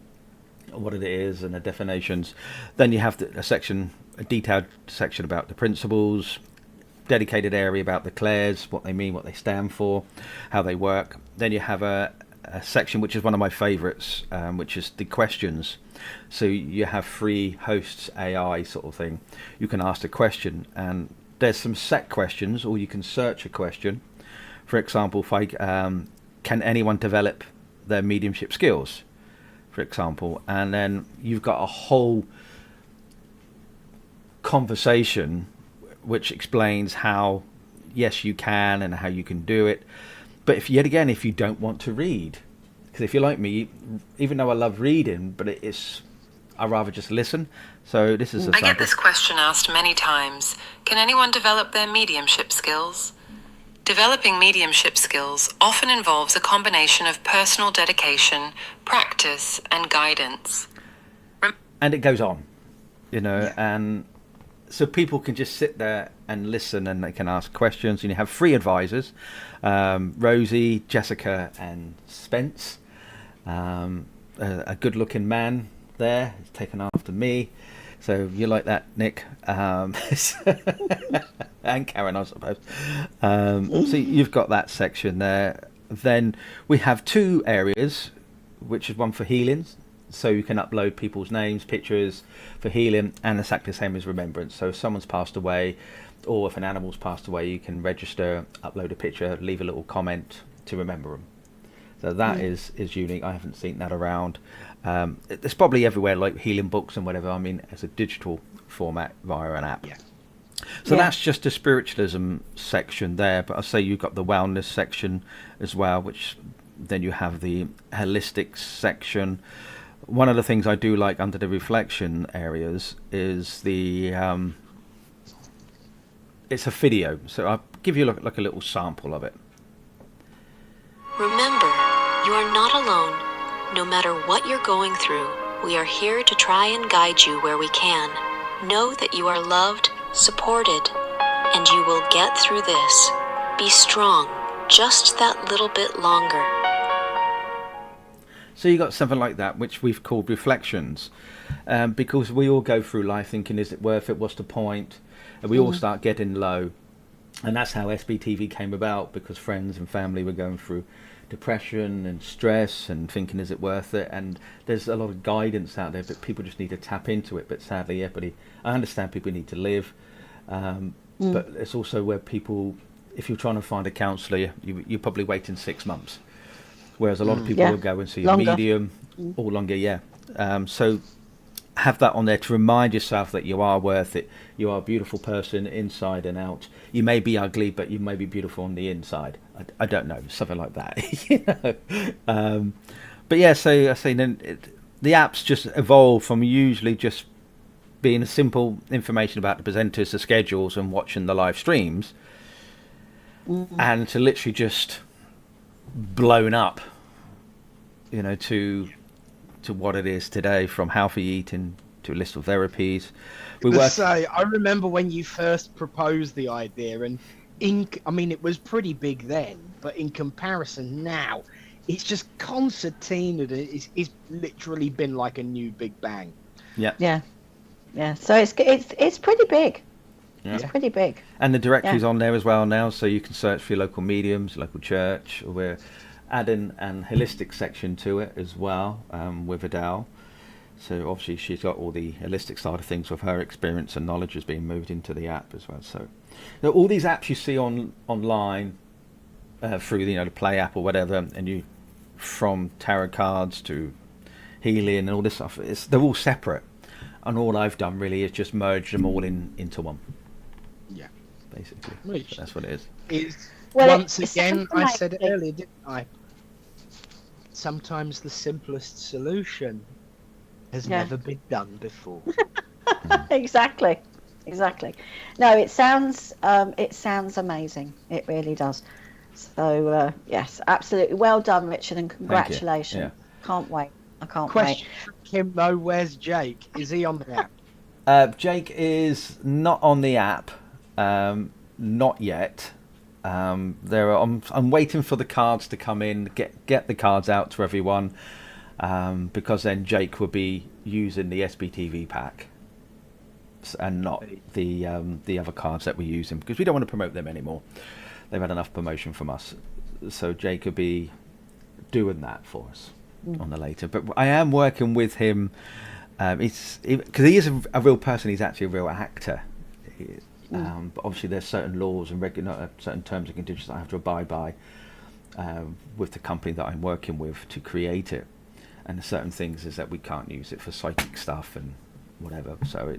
what it is, and the definitions. Then you have a detailed section about the principles, dedicated area about the clairs, what they mean, what they stand for, how they work. Then you have a section which is one of my favourites, which is the questions. So you have free hosts, AI sort of thing. You can ask a question, and there's some set questions, or you can search a question. For example, if can anyone develop their mediumship skills, for example, and then you've got a whole conversation which explains how yes you can and how you can do it. But if you don't want to read, because if you're like me, even though I love reading, but I'd rather just listen. So this is a sample. I get this question asked many times. Can anyone develop their mediumship skills? Developing mediumship skills often involves a combination of personal dedication, practice, and guidance. And it goes on, and so people can just sit there and listen, and they can ask questions, and you have 3 advisors, Rosie, Jessica, and Spence, a good-looking man there, he's taken after me, so you like that, Nick, and Karen, I suppose. So you've got that section there. Then we have 2 areas, which is one for healing, so you can upload people's names, pictures for healing, and exactly the same as remembrance. So if someone's passed away, or if an animal's passed away, you can register, upload a picture, leave a little comment to remember them. So that is unique. I haven't seen that around. It's probably everywhere, like healing books and whatever. I mean, as a digital format via an app. Yeah. So that's just the spiritualism section there. But I'll say you've got the wellness section as well, which then you have the holistic section. One of the things I do like under the reflection areas is the it's a video. So I'll give you like a little sample of it. Remember, you are not alone. No matter what you're going through, we are here to try and guide you where we can. Know that you are loved, supported, and you will get through this. Be strong, just that little bit longer. So you got something like that, which we've called reflections, because we all go through life thinking, is it worth it? What's the point? And we all start getting low. And that's how SBTV came about, because friends and family were going through depression and stress and thinking, is it worth it? And there's a lot of guidance out there, but people just need to tap into it. But sadly, I understand people need to live, but it's also where people, if you're trying to find a counsellor, you're probably waiting 6 months. Whereas a lot of people will go and see a medium or longer, so have that on there to remind yourself that you are worth it. You are a beautiful person inside and out. You may be ugly, but you may be beautiful on the inside. I don't know, something like that. But yeah, so I say then the apps just evolve from usually just being a simple information about the presenters, the schedules, and watching the live streams, and to literally just blown up, to what it is today, from healthy eating to a list of therapies. I remember when you first proposed the idea, and it was pretty big then, but in comparison now, it's just concertina. It's literally been like a new Big Bang. Yeah. So it's pretty big. Yeah. It's pretty big. And the directory's on there as well now, so you can search for your local mediums, local church. We're adding an holistic section to it as well, with Adele. So obviously she's got all the holistic side of things with her experience and knowledge is being moved into the app as well. So all these apps you see online through the Play app or whatever, and you from tarot cards to healing and all this stuff, they're all separate. And all I've done really is just merge them all into one. Yeah, basically. So that's what it is. Once again, I said it earlier, didn't I? Sometimes the simplest solution has never been done before. Exactly. No, it sounds amazing. It really does. So yes, absolutely. Well done, Richard, and congratulations. Yeah. Can't wait. I can't wait. Kim, though, where's Jake? Is he on the app? Jake is not on the app. Not yet. I'm waiting for the cards to come in, get the cards out to everyone, because then Jake will be using the SBTV pack and not the other cards that we're using, because we don't want to promote them anymore. They've had enough promotion from us. So Jake will be doing that for us on the later. But I am working with him, because he is a real person. He's actually a real actor. But obviously there's certain laws and certain terms and conditions I have to abide by with the company that I'm working with to create it, and certain things is that we can't use it for psychic stuff and whatever. So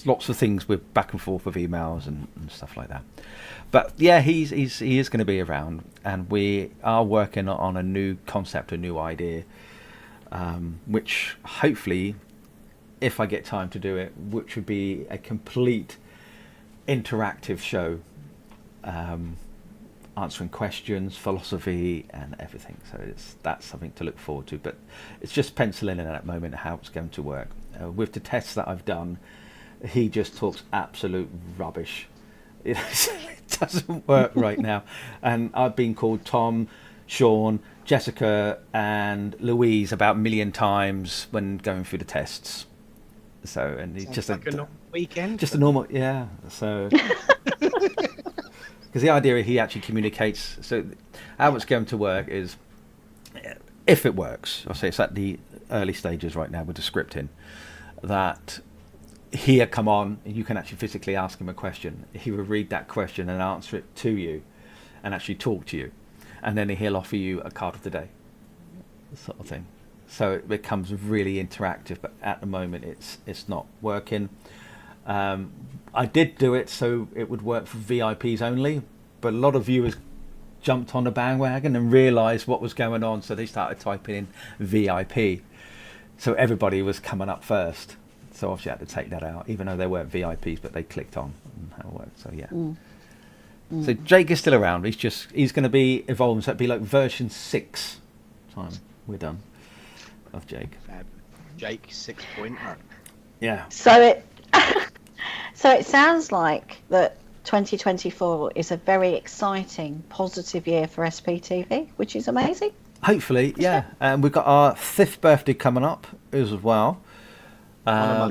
lots of things with back and forth with emails and stuff like that. But yeah, he is going to be around, and we are working on a new concept, a new idea, which hopefully, if I get time to do it, which would be a complete interactive show, answering questions, philosophy and everything. So that's something to look forward to, but it's just penciling in at that moment how it's going to work. With the tests that I've done, he just talks absolute rubbish. It doesn't work right now, and I've been called Tom, Sean, Jessica and Louise about 1 million times when going through the tests. So, and it's just like a normal weekend. Just a normal, yeah. So, because the idea he actually communicates. So, how it's going to work is, if it works, I'll say it's at the early stages right now with the scripting, that he'll come on and you can actually physically ask him a question. He will read that question and answer it to you, and actually talk to you, and then he'll offer you a card of the day, sort of thing. So it becomes really interactive, but at the moment it's not working. I did do it so it would work for VIPs only, but a lot of viewers jumped on the bandwagon and realised what was going on, so they started typing in VIP. So everybody was coming up first. So obviously I had to take that out, even though they weren't VIPs, but they clicked on and how it worked. So yeah. So Jake is still around. He's going to be evolved. So it'd be like version 6 time we're done of Jake. Jake 6.0. Yeah. So it sounds like that 2024 is a very exciting, positive year for SPTV, which is amazing. Hopefully, yeah. And we've got our 5th birthday coming up as well. On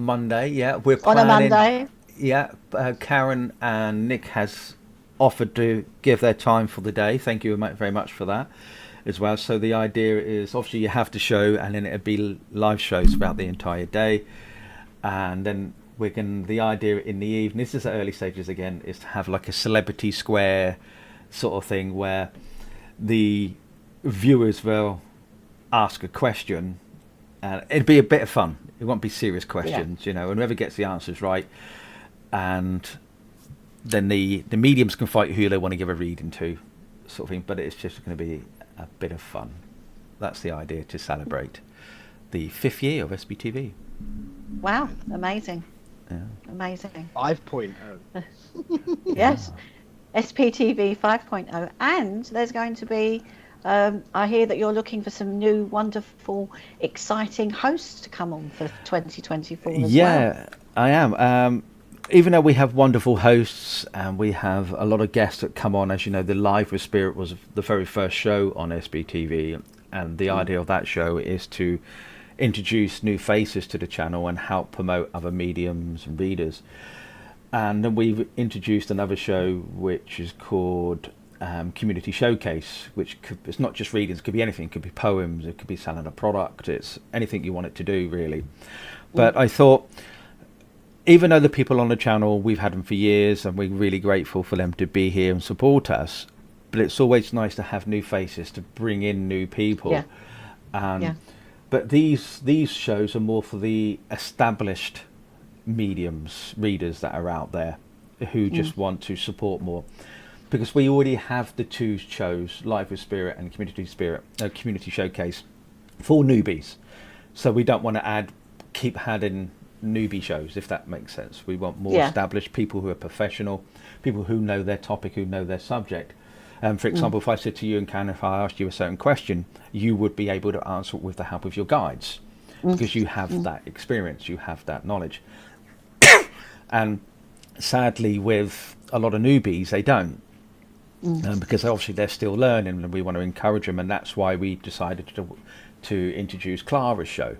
Monday, yeah. We're planning, on a Monday. Yeah. Karen and Nick has offered to give their time for the day. Thank you very much for that as well. So the idea is, obviously you have the show, and then it'll be live shows throughout the entire day. And then the idea in the evening, this is at early stages again, is to have like a celebrity square sort of thing where the viewers will ask a question, and it'd be a bit of fun. It won't be serious questions, and whoever gets the answers right, and then the mediums can fight who they want to give a reading to, sort of thing. But it's just going to be a bit of fun. That's the idea, to celebrate the 5th year of SBTV. Wow, amazing. Yeah. Amazing. 5.0. Yes, SPTV 5.0. And there's going to be, I hear that you're looking for some new, wonderful, exciting hosts to come on for 2024 as well. Yeah, I am. Even though we have wonderful hosts and we have a lot of guests that come on, as you know, the Live with Spirit was the very first show on SBTV, and the idea of that show is to introduce new faces to the channel and help promote other mediums and readers. And then we've introduced another show which is called Community Showcase, which it's not just readings, it could be anything. It could be poems, it could be selling a product, it's anything you want it to do, really. But I thought, even though the people on the channel, we've had them for years and we're really grateful for them to be here and support us, but it's always nice to have new faces, to bring in new people. But these shows are more for the established mediums, readers that are out there who just want to support more. Because we already have the 2 shows, Live with Spirit and Community Showcase, for newbies. So we don't want to keep adding newbie shows, if that makes sense. We want more established people who are professional, people who know their topic, who know their subject. For example, if I said to you and Karen, if I asked you a certain question, you would be able to answer it with the help of your guides, because you have that experience, you have that knowledge. And sadly, with a lot of newbies, they don't, because obviously they're still learning, and we want to encourage them. And that's why we decided to introduce Clara's show,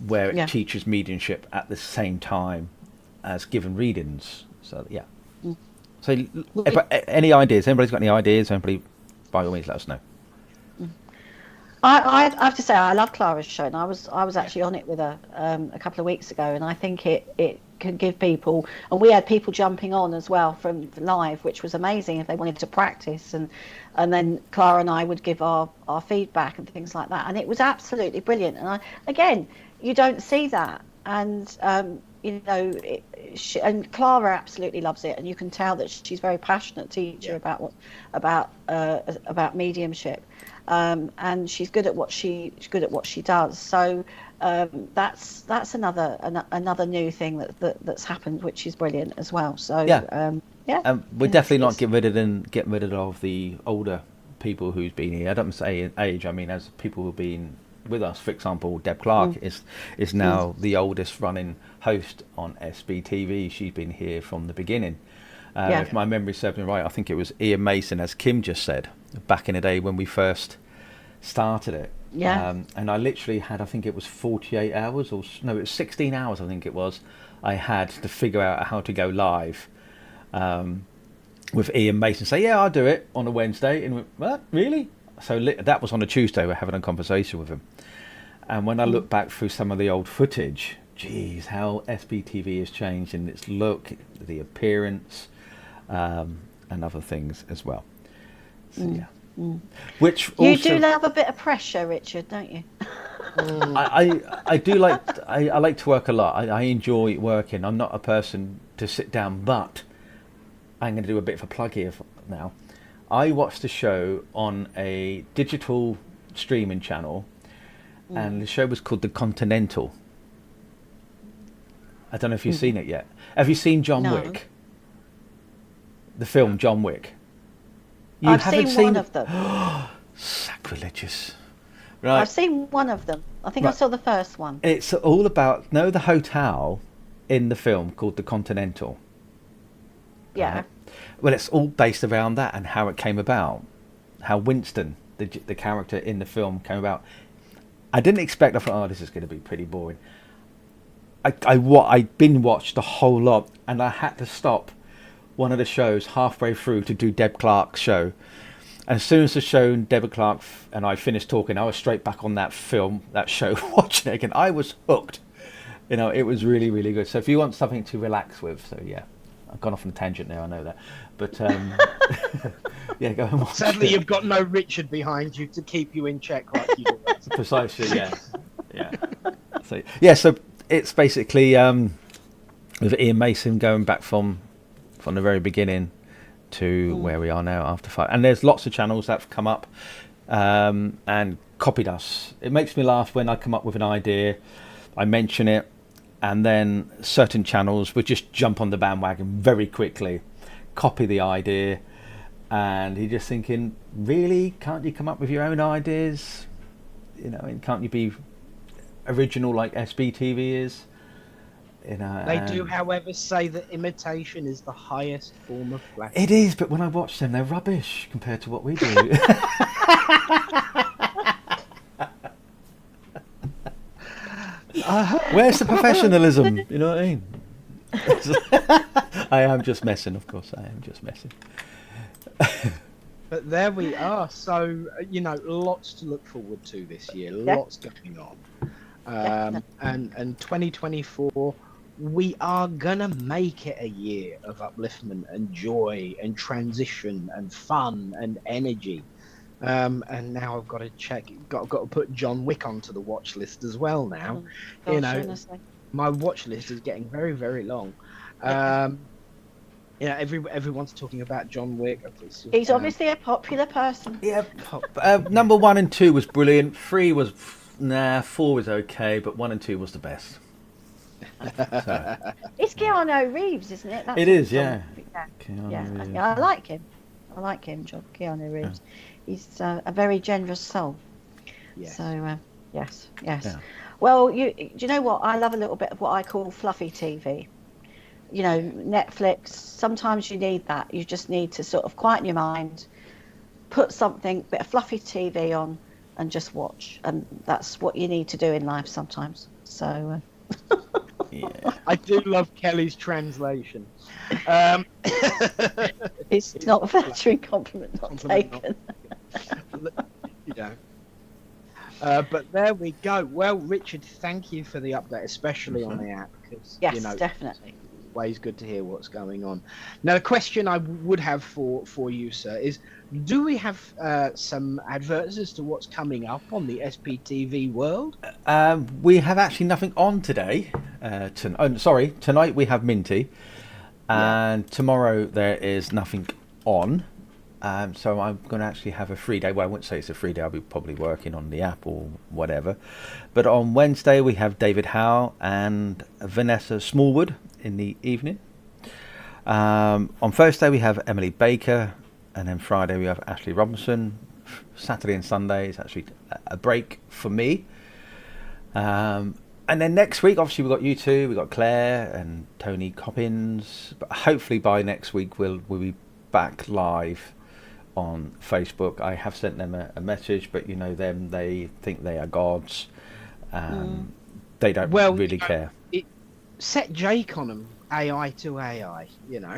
where it teaches mediumship at the same time as giving readings. So So any ideas? Anybody's got any ideas? Anybody, by all means, let us know. I have to say, I love Clara's show, and I was actually on it with her a couple of weeks ago, and I think it can give people, and we had people jumping on as well from live, which was amazing if they wanted to practice, and then Clara and I would give our feedback and things like that, and it was absolutely brilliant. And again, you don't see that, and you know, and Clara absolutely loves it, and you can tell that she's a very passionate teacher about mediumship, and she's good at what she does. So that's another new thing that's happened, which is brilliant as well. So we're definitely not getting rid of the older people who's been here. I don't say in age, I mean as people who've been with us. For example, Deb Clark is now the oldest running host on SBTV. She's been here from the beginning. If my memory serves me right, I think it was Ian Mason, as Kim just said, back in the day when we first started it. And I literally had, I think it was 48 hours, or no, it was 16 hours, I think it was, I had to figure out how to go live with Ian Mason. Say, yeah, I'll do it on a Wednesday. And we went, what, really? So that was on a Tuesday. We're having a conversation with him. And when I look back through some of the old footage, geez, how SBTV has changed in its look, the appearance, and other things as well. So, Which you also, do love a bit of pressure, Richard, don't you? I do like. I like to work a lot. I enjoy working. I'm not a person to sit down, but I'm going to do a bit of a plug here now. I watched the show on a digital streaming channel, and the show was called The Continental. I don't know if you've seen it yet. Have you seen John Wick? The film John Wick? You I've haven't seen one of them. Sacrilegious. Right. I've seen one of them. I think I saw the first one. It's all about, the hotel in the film called The Continental. Yeah. Right? Well, it's all based around that and how it came about. How Winston, the character in the film, came about. I didn't expect, I thought, this is going to be pretty boring. I binge watched the whole lot, and I had to stop one of the shows halfway through to do Deb Clark's show. And as soon as the show, Deborah Clark and I finished talking, I was straight back on that show, watching it again. I was hooked. It was really, really good. So if you want something to relax with, I've gone off on a tangent now, I know that. But, yeah, go and watch Sadly, it. you've got no Richard behind you to keep you in check like you do. Precisely, yeah. So it's basically with Ian Mason going back from the very beginning to where we are now after 5. And there's lots of channels that have come up and copied us. It makes me laugh when I come up with an idea, I mention it, and then certain channels would just jump on the bandwagon very quickly, copy the idea, and you're just thinking, really? Can't you come up with your own ideas? And can't you be original like SBTV is? They do, however, say that imitation is the highest form of flattery. It is, but when I watch them, they're rubbish compared to what we do. Where's the professionalism? You know what I mean? I am just messing, of course. I am just messing. But there we are. So, lots to look forward to this year. Lots going on. And 2024, we are gonna make it a year of upliftment and joy and transition and fun and energy. And now I've got to got to put John Wick onto the watch list as well now. Honestly. My watch list is getting very, very long. Everyone's talking about John Wick. He's obviously a popular person. Yeah, number 1 and 2 was brilliant. 3 was 4 was okay, but 1 and 2 was the best. So. It's Keanu Reeves, isn't it? It is, yeah. Reeves. I like him. Keanu Reeves. He's a very generous soul. Yes. So, yes. Yeah. Well, do you know what? I love a little bit of what I call fluffy TV. Netflix, sometimes you need that. You just need to sort of quieten your mind, put bit of fluffy TV on, and just watch. And that's what you need to do in life sometimes. So... Yeah. I do love Kelly's translation. It's not a flattering compliment not taken. But there we go. Well, Richard, thank you for the update, especially on the app. Because, yes, definitely. Always good to hear what's going on. Now, the question I would have for you, sir, is do we have some adverts as to what's coming up on the SPTV world? We have actually nothing on today. Tonight we have Minty, and tomorrow there is nothing on. So I'm going to actually have a free day. Well, I wouldn't say it's a free day. I'll be probably working on the app or whatever. But on Wednesday we have David Howe and Vanessa Smallwood in the evening. On Thursday we have Emily Baker, and then Friday we have Ashley Robinson. Saturday and Sunday is actually a break for me. And then next week, obviously, we've got you two, we've got Claire and Tony Coppins. But hopefully by next week we'll be back live on Facebook. I have sent them a message, but you know them, they think they are gods. They don't really care. Set Jake on them, AI to AI, you know.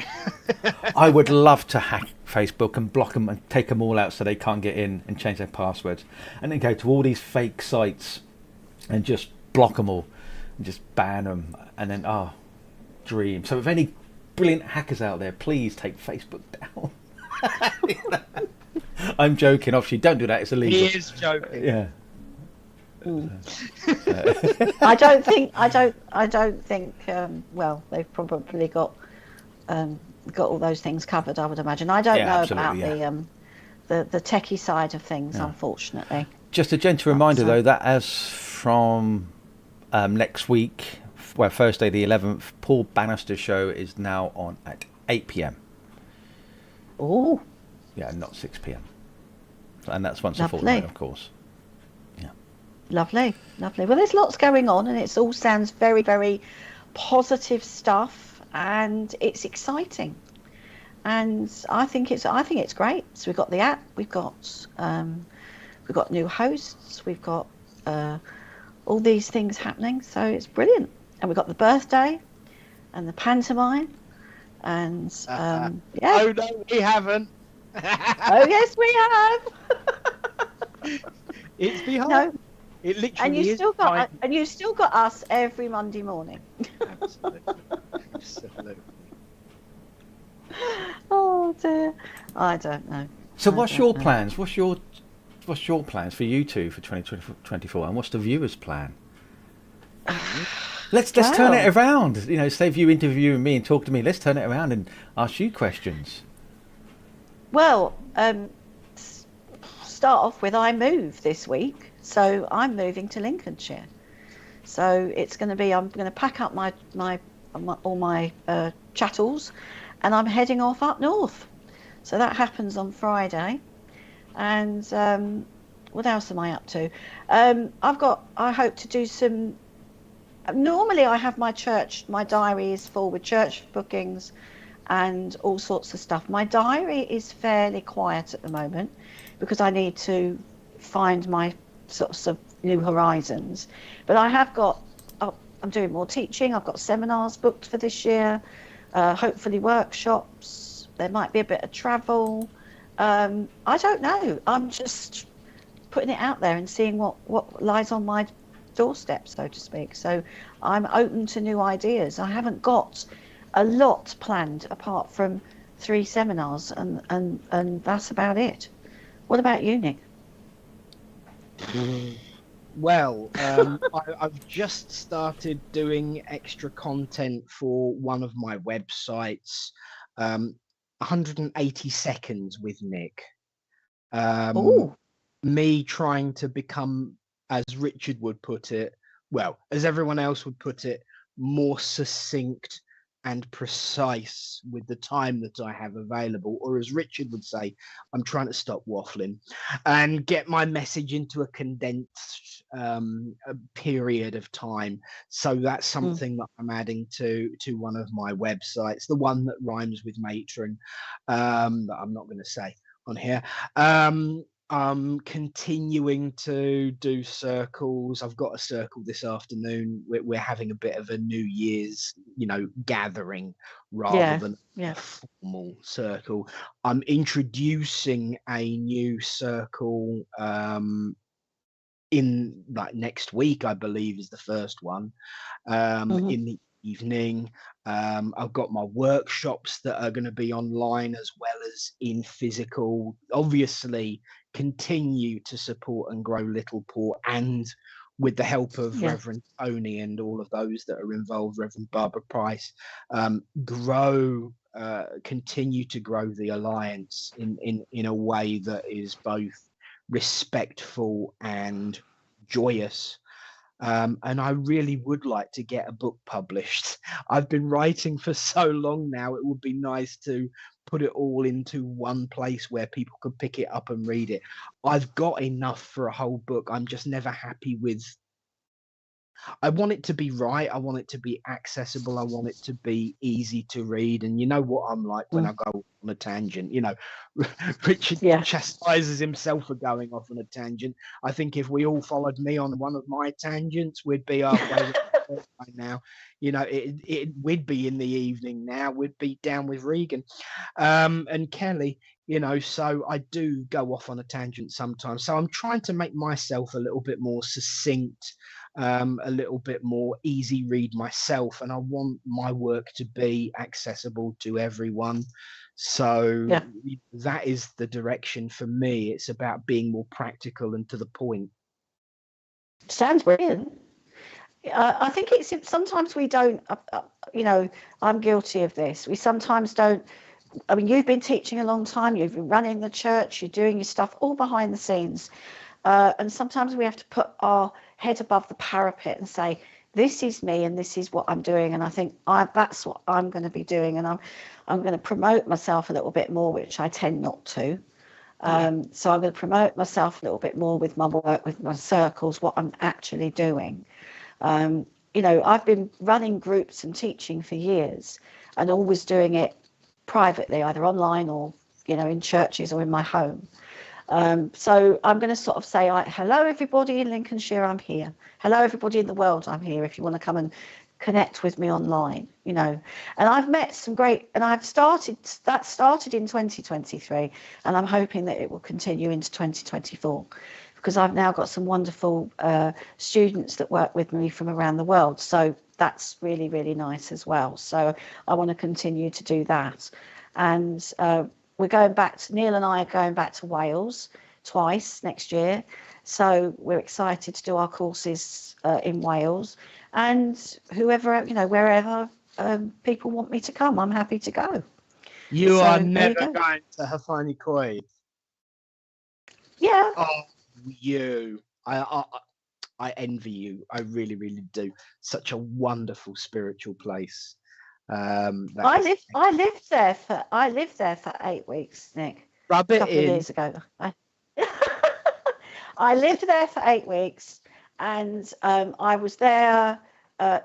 I would love to hack Facebook and block them and take them all out so they can't get in and change their passwords, and then go to all these fake sites and just block them all and just ban them, and then dream. So if any brilliant hackers out there, please take Facebook down. I'm joking. Obviously, don't do that. It's illegal. He is joking. Yeah. I don't think. Well, they've probably got all those things covered, I would imagine. I don't know about the techie side of things, unfortunately. Just a gentle reminder, though, that as from next week, well, Thursday the 11th, Paul Bannister's show is now on at 8 p.m. Oh. Yeah, not 6 p.m. And that's once a fortnight, of course. Yeah. Lovely. Well, there's lots going on, and it all sounds very, very positive stuff, and it's exciting. And I think it's great. So we've got the app, we've got new hosts, we've got all these things happening. So it's brilliant. And we've got the birthday and the pantomime. And Oh no, we haven't. Oh yes, we have. It's behind. No. It literally And you is still behind. got us every Monday morning. Absolutely. Oh dear, I don't know. So what's your plans? What's your plans for you two for 2024, and what's the viewers' plan? Let's turn it around. You know, instead of you interviewing me and talk to me, let's turn it around and ask you questions. Well, start off with I move this week, so I'm moving to Lincolnshire. So it's going to be I'm going to pack up all my chattels, and I'm heading off up north. So that happens on Friday. And what else am I up to? I hope to do some. Normally I have my diary is full with church bookings and all sorts of stuff. My diary is fairly quiet at the moment because I need to find my sorts of new horizons. But I have got, I'm doing more teaching. I've got seminars booked for this year, hopefully workshops. There might be a bit of travel. I don't know. I'm just putting it out there and seeing what lies on my doorstep, so to speak. So I'm open to new ideas. I haven't got a lot planned apart from 3 seminars, and that's about it. What about you, Nick? Well, I've just started doing extra content for one of my websites, 180 seconds with Nick. Me trying to become, as Richard would put it, well, as everyone else would put it, more succinct and precise with the time that I have available, or as Richard would say, I'm trying to stop waffling and get my message into a condensed period of time. So that's something that I'm adding to one of my websites, the one that rhymes with matron, that I'm not going to say on here. I'm continuing to do circles. I've got a circle this afternoon. We're having a bit of a New Year's, gathering rather than a formal circle. I'm introducing a new circle in next week, I believe, is the first one, in the evening. I've got my workshops that are going to be online as well as in physical. Obviously, continue to support and grow Little Port and with the help of Yeah. Reverend Tony and all of those that are involved, Reverend Barbara Price, continue to grow the alliance in a way that is both respectful and joyous. And I really would like to get a book published. I've been writing for so long now. It would be nice to put it all into one place where people could pick it up and read it. I've got enough for a whole book. I'm just never happy with. I want it to be right. I want it to be accessible. I want it to be easy to read. And you know what I'm like when I go on a tangent. You know, Richard chastises himself for going off on a tangent. I think if we all followed me on one of my tangents, we'd be halfway by now. You know, we'd be in the evening now. We'd be down with Regan and Kelly. You know, so I do go off on a tangent sometimes. So I'm trying to make myself a little bit more succinct, a little bit more easy read myself, and I want my work to be accessible to everyone. So that is the direction for me. It's about being more practical and to the point. Sounds brilliant. I think it's sometimes we don't, you know, I'm guilty of this. We sometimes don't. I mean, you've been teaching a long time, you've been running the church, you're doing your stuff all behind the scenes. And sometimes we have to put our head above the parapet and say, this is me and this is what I'm doing. And I think that's what I'm going to be doing. And I'm going to promote myself a little bit more, which I tend not to. So I'm going to promote myself a little bit more with my work, with my circles, what I'm actually doing. You know, I've been running groups and teaching for years and always doing it privately, either online or, you know, in churches or in my home. So I'm going to sort of say, hello, everybody in Lincolnshire, I'm here. Hello, everybody in the world, I'm here. If you want to come and connect with me online, you know. And I've met some great, and that started in 2023, and I'm hoping that it will continue into 2024, because I've now got some wonderful students that work with me from around the world. So that's really, really nice as well. So I want to continue to do that. And we're going back to, Neil and I are going back to Wales twice next year. So we're excited to do our courses in Wales. And whoever, you know, wherever people want me to come, I'm happy to go. You are never going to Hafani Koi. Yeah. Oh, you. I envy you. I really, really do. Such a wonderful spiritual place. I lived there for 8 weeks, Nick. Rub it a couple in. of years ago. I lived there for 8 weeks, and I was there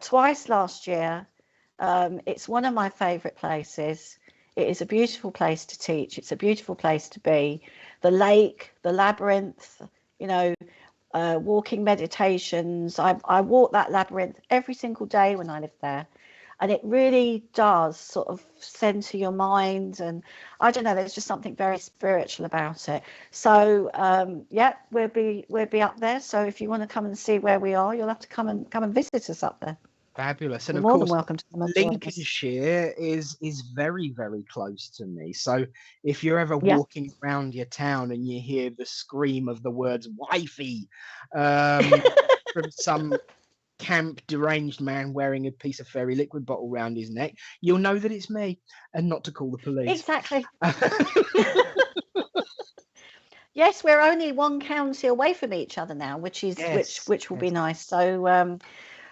twice last year. It's one of my favourite places. It is a beautiful place to teach. It's a beautiful place to be. The lake, the labyrinth, you know, walking meditations. I walk that labyrinth every single day when I lived there. And it really does sort of center your mind. And I don't know, there's just something very spiritual about it. So, we'll be up there. So if you want to come and see where we are, you'll have to come and visit us up there. Fabulous. And You're of more course, than welcome to come and Lincolnshire is very, very close to me. So if you're ever walking around your town and you hear the scream of the words wifey from some camp deranged man wearing a piece of fairy liquid bottle around his neck, you'll know that it's me and not to call the police. Exactly. Yes, we're only one county away from each other now, which will be nice. So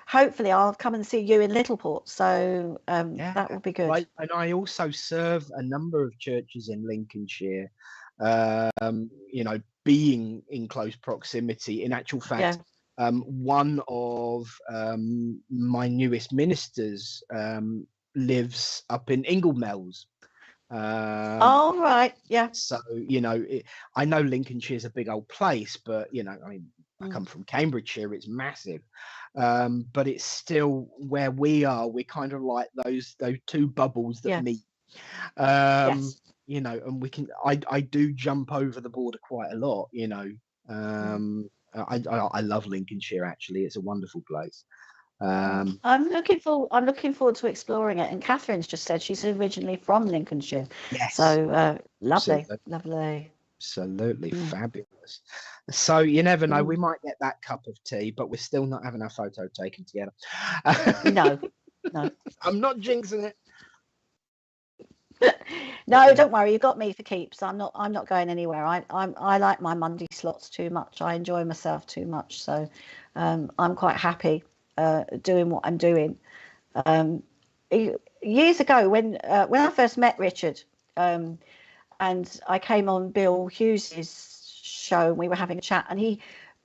hopefully I'll come and see you in Littleport. So that will be good. Right. And I also serve a number of churches in Lincolnshire, you know, being in close proximity. In actual fact, one of my newest ministers lives up in Inglemells. Oh, right. Yeah. So, you know, I know Lincolnshire is a big old place, but, you know, I mean, I come from Cambridgeshire, it's massive. But it's still where we are. We're kind of like those two bubbles that meet. You know, and I do jump over the border quite a lot, you know. I love Lincolnshire, actually. It's a wonderful place. I'm looking forward to exploring it. And Catherine's just said she's originally from Lincolnshire. Yes. So lovely, Super. lovely. Absolutely fabulous. So you never know, we might get that cup of tea, but we're still not having our photo taken together. No. I'm not jinxing it. No, don't worry. You got me for keeps. I'm not going anywhere. I like my Monday slots too much. I enjoy myself too much. So I'm quite happy doing what I'm doing. Years ago, when I first met Richard, and I came on Bill Hughes's show, and we were having a chat, and he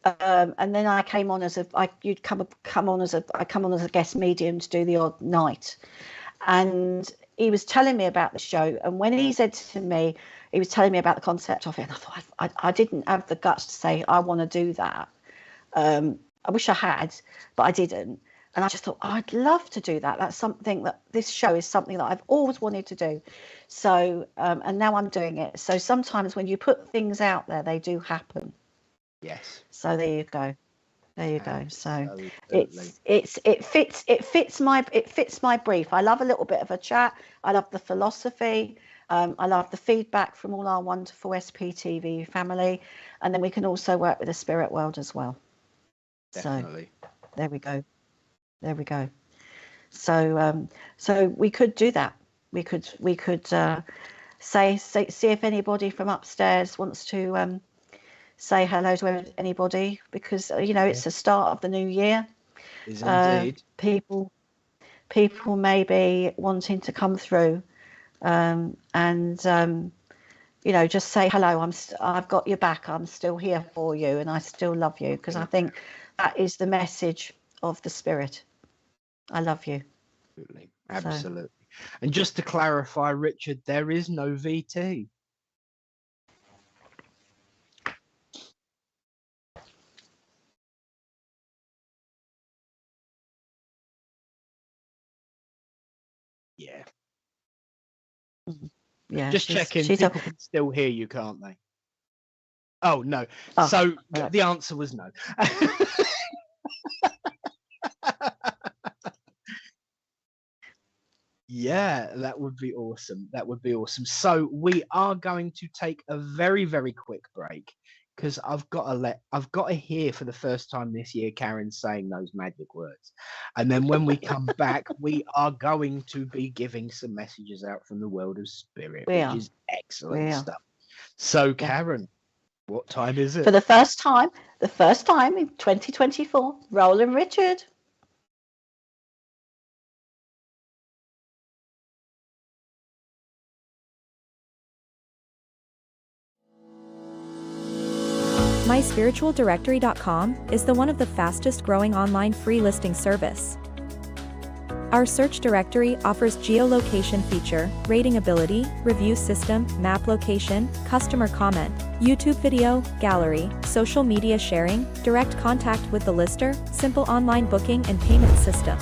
and then I came on as I come on as a guest medium to do the odd night, and he was telling me about the show, and when he said to me, he was telling me about the concept of it, and I thought I didn't have the guts to say I want to do that. I wish I had, but I didn't. And I just thought, I'd love to do that. That's something that this show is something that I've always wanted to do. So, and now I'm doing it. So sometimes when you put things out there, they do happen. Yes. So there you go. There you go. So Absolutely. it fits my brief. I love a little bit of a chat. I love the philosophy. I love the feedback from all our wonderful SPTV family, and then we can also work with the spirit world as well. Definitely. So there we go. There we go. So so we could do that. We could see if anybody from upstairs wants to say hello to anybody, because it's the start of the new year. Is indeed. People may be wanting to come through and just say hello. I've got your back. I'm still here for you, and I still love you, because I think that is the message of the spirit. I love you. Absolutely. And just to clarify, Richard, there is no VT. Yeah. Yeah. Just checking. People can still hear you, can't they? Oh, no. Oh, so right. the answer was no. Yeah, that would be awesome. That would be awesome. So we are going to take a very, very quick break, because I've got to hear for the first time this year Karen saying those magic words. And then when we come back, we are going to be giving some messages out from the world of spirit, which is excellent stuff. So Karen, what time is it? For the first time in 2024, Roland Richard. MySpiritualDirectory.com is one of the fastest growing online free listing service. Our search directory offers geolocation feature, rating ability, review system, map location, customer comment, YouTube video, gallery, social media sharing, direct contact with the lister, simple online booking and payment system.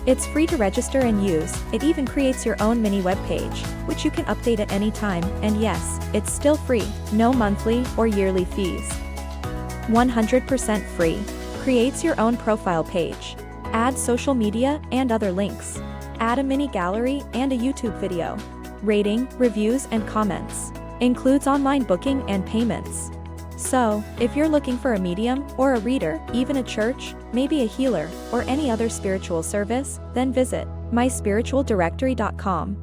It's free to register and use. It even creates your own mini web page, which you can update at any time, and yes, it's still free, no monthly or yearly fees. 100% free. Creates your own profile page. Add social media and other links. Add a mini gallery and a YouTube video. Rating, reviews and comments. Includes online booking and payments. So, if you're looking for a medium or a reader, even a church, maybe a healer, or any other spiritual service, then visit myspiritualdirectory.com.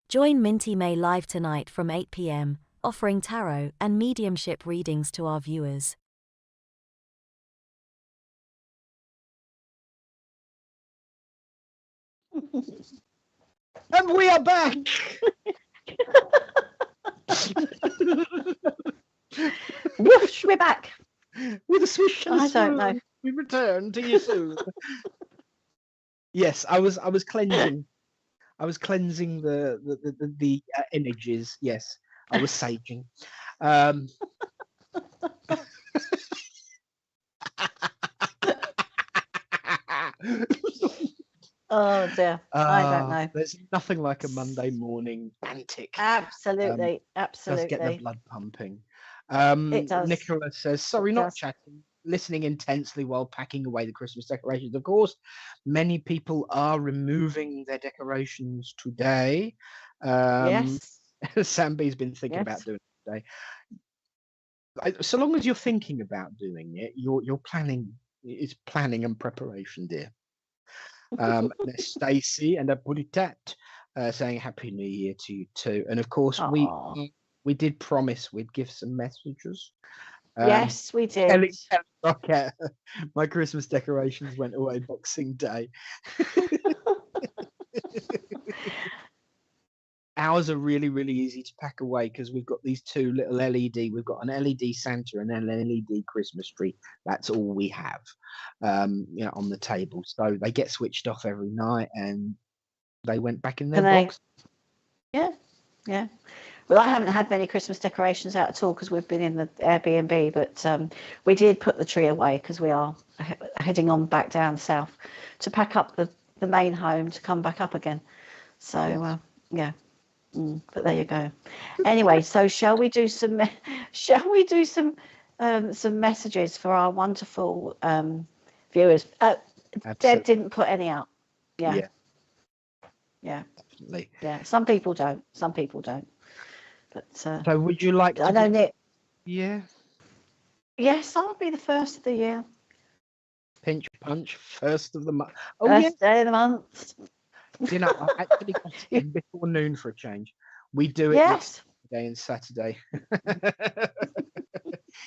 Join Minty May live tonight from 8 p.m, offering tarot and mediumship readings to our viewers. And we are back. Whoosh, we're back. With a swish and a I don't know. swoon, we return to you soon. Yes, I was cleansing. I was cleansing the images. Yes, I was saging. Oh dear, I don't know. There's nothing like a Monday morning antic. Absolutely, Does absolutely. get the blood pumping. It does. Nicola says, "Sorry, It not does. chatting. listening intensely while packing away the Christmas decorations. Of course, many people are removing their decorations today. Yes. Sambi's been thinking about Yes. doing it today. So long as you're thinking about doing it, you're planning. It's planning and preparation, dear. There's Stacey and Abulitat saying Happy New Year to you too. And of course, Aw. we did promise we'd give some messages. Yes, we did. Kelly Rocket, my Christmas decorations went away Boxing Day. Ours are really, really easy to pack away because we've got these two little LED. We've got an LED Santa and an LED Christmas tree. That's all we have, on the table. So they get switched off every night, and they went back in their box. Yeah. Well, I haven't had many Christmas decorations out at all because we've been in the Airbnb, but we did put the tree away because we are heading on back down south to pack up the main home to come back up again. So, yeah. But there you go. Anyway, so shall we do some messages for our wonderful viewers? Deb didn't put any out. Yeah. Definitely. Yeah. Some people don't. But so would you like to? I know Nick. Yeah. Yes, I'll be the first of the year. Pinch punch, first of the month. Oh, first day of the month. You know, I actually got in before noon for a change. We do it Yes. Friday and Saturday.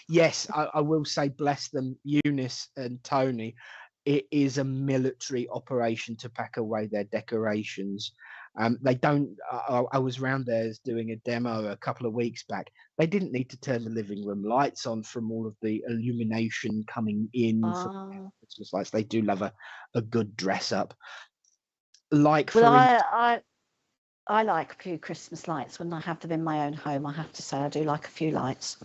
Yes, I will say, bless them, Eunice and Tony. It is a military operation to pack away their decorations. They don't. I was round there doing a demo a couple of weeks back. They didn't need to turn the living room lights on from all of the illumination coming in for Christmas lights. They do love a good dress up. I like a few Christmas lights when I have them in my own home. I have to say I do like a few lights.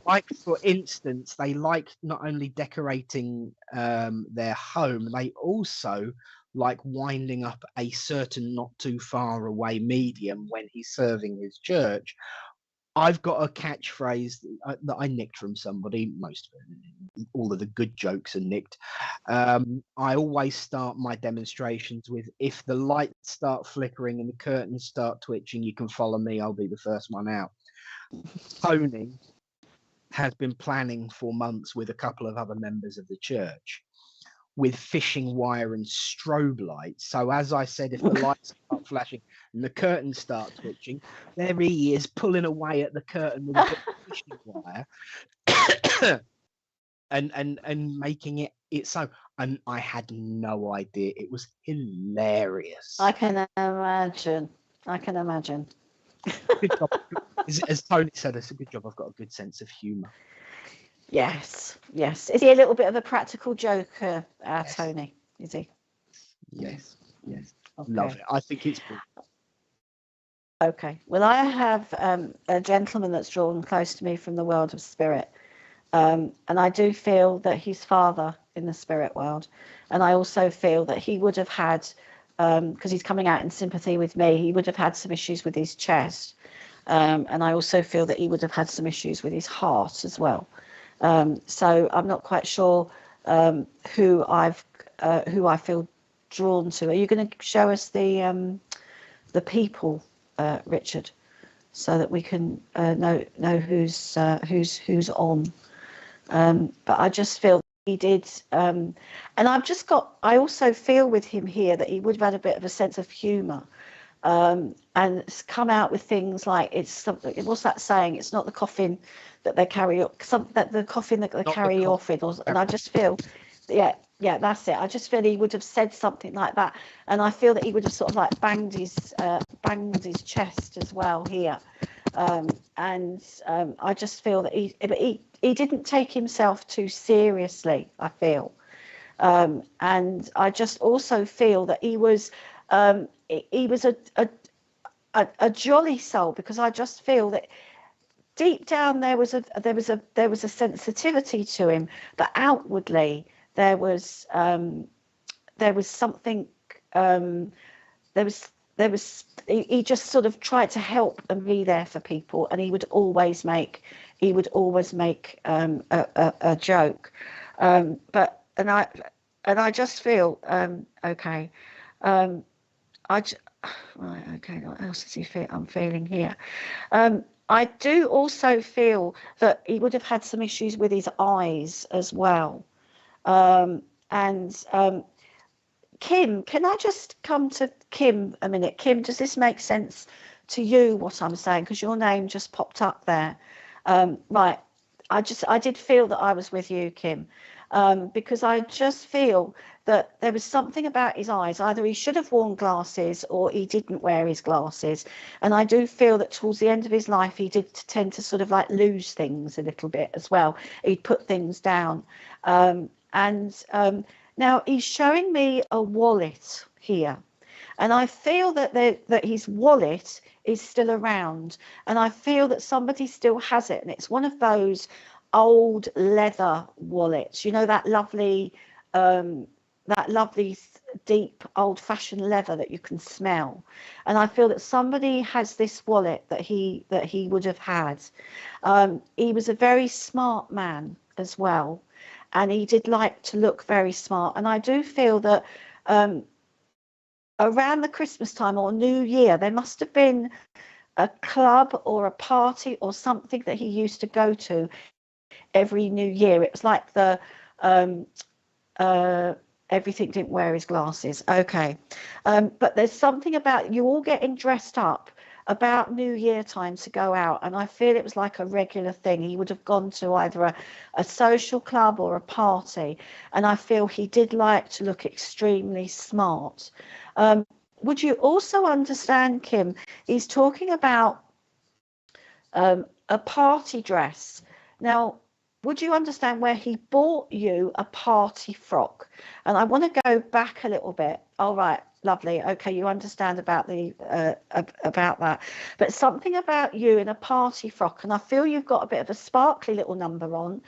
Like, for instance, they like not only decorating their home, they also like winding up a certain not too far away medium when he's serving his church. I've got a catchphrase that I nicked from somebody. All of the good jokes are nicked. I always start my demonstrations with, if the lights start flickering and the curtains start twitching, you can follow me. I'll be the first one out. Tony has been planning for months with a couple of other members of the church with fishing wire and strobe lights. So as I said, if the lights start flashing and the curtains start twitching, there he is pulling away at the curtain with a bit of fishing wire and making it so. And I had no idea. It was hilarious. I can imagine. Good job. As Tony said, it's a good job I've got a good sense of humour. Yes. Is he a little bit of a practical joker, Yes. Tony? Is he? Yes. Okay. Love it. I think it's good. Okay. Well, I have a gentleman that's drawn close to me from the world of spirit. And I do feel that he's father in the spirit world. And I also feel that he would have had, because he's coming out in sympathy with me, he would have had some issues with his chest. And I also feel that he would have had some issues with his heart as well. So I'm not quite sure who I feel drawn to. Are you going to show us the people, Richard, so that we can know who's on? But I just feel he did, and I also feel with him here that he would have had a bit of a sense of humour. And it's come out with things like, what's that saying? It's not the coffin that they carry up, the coffin that they carry you off with. And I just feel, yeah, that's it. I just feel he would have said something like that, and I feel that he would have sort of like banged his chest as well here. And I just feel that he didn't take himself too seriously, I feel. And I just also feel that he was a jolly soul, because I just feel that deep down there was a sensitivity to him, but outwardly there was something. He just sort of tried to help and be there for people, and he would always make he would always make a joke. But I just feel okay. Right, okay, what else is I'm feeling here? I do also feel that he would have had some issues with his eyes as well. Kim, can I just come to Kim a minute? Kim, does this make sense to you, what I'm saying? Because your name just popped up there. Right, I did feel that I was with you, Kim, because I just feel that there was something about his eyes. Either he should have worn glasses or he didn't wear his glasses. And I do feel that towards the end of his life, he did tend to sort of like lose things a little bit as well. He'd put things down. Now he's showing me a wallet here. And I feel that his wallet is still around. And I feel that somebody still has it. And it's one of those old leather wallets, you know, that lovely deep old-fashioned leather that you can smell. And I feel that somebody has this wallet that he would have had. He was a very smart man as well, and he did like to look very smart. And I do feel that around the Christmas time or New Year, there must have been a club or a party or something that he used to go to every New Year. It was like the everything didn't wear his glasses. Okay. But there's something about you all getting dressed up about New Year time to go out, and I feel it was like a regular thing. He would have gone to either a social club or a party, and I feel he did like to look extremely smart. Would you also understand, Kim, he's talking about a party dress. Now, would you understand where he bought you a party frock? And I want to go back a little bit. All right, lovely. Okay, you understand about about that. But something about you in a party frock, and I feel you've got a bit of a sparkly little number on,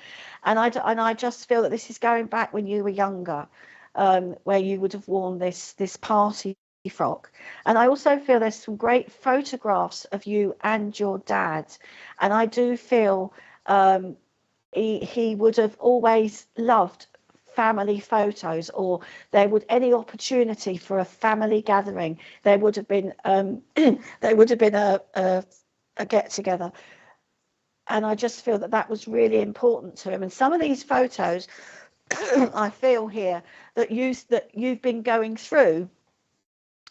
and I just feel that this is going back when you were younger, where you would have worn this party frock. And I also feel there's some great photographs of you and your dad, and I do feel he would have always loved family photos, or there would any opportunity for a family gathering, there would have been a get together. And I just feel that was really important to him. And some of these photos I feel here that you've been going through,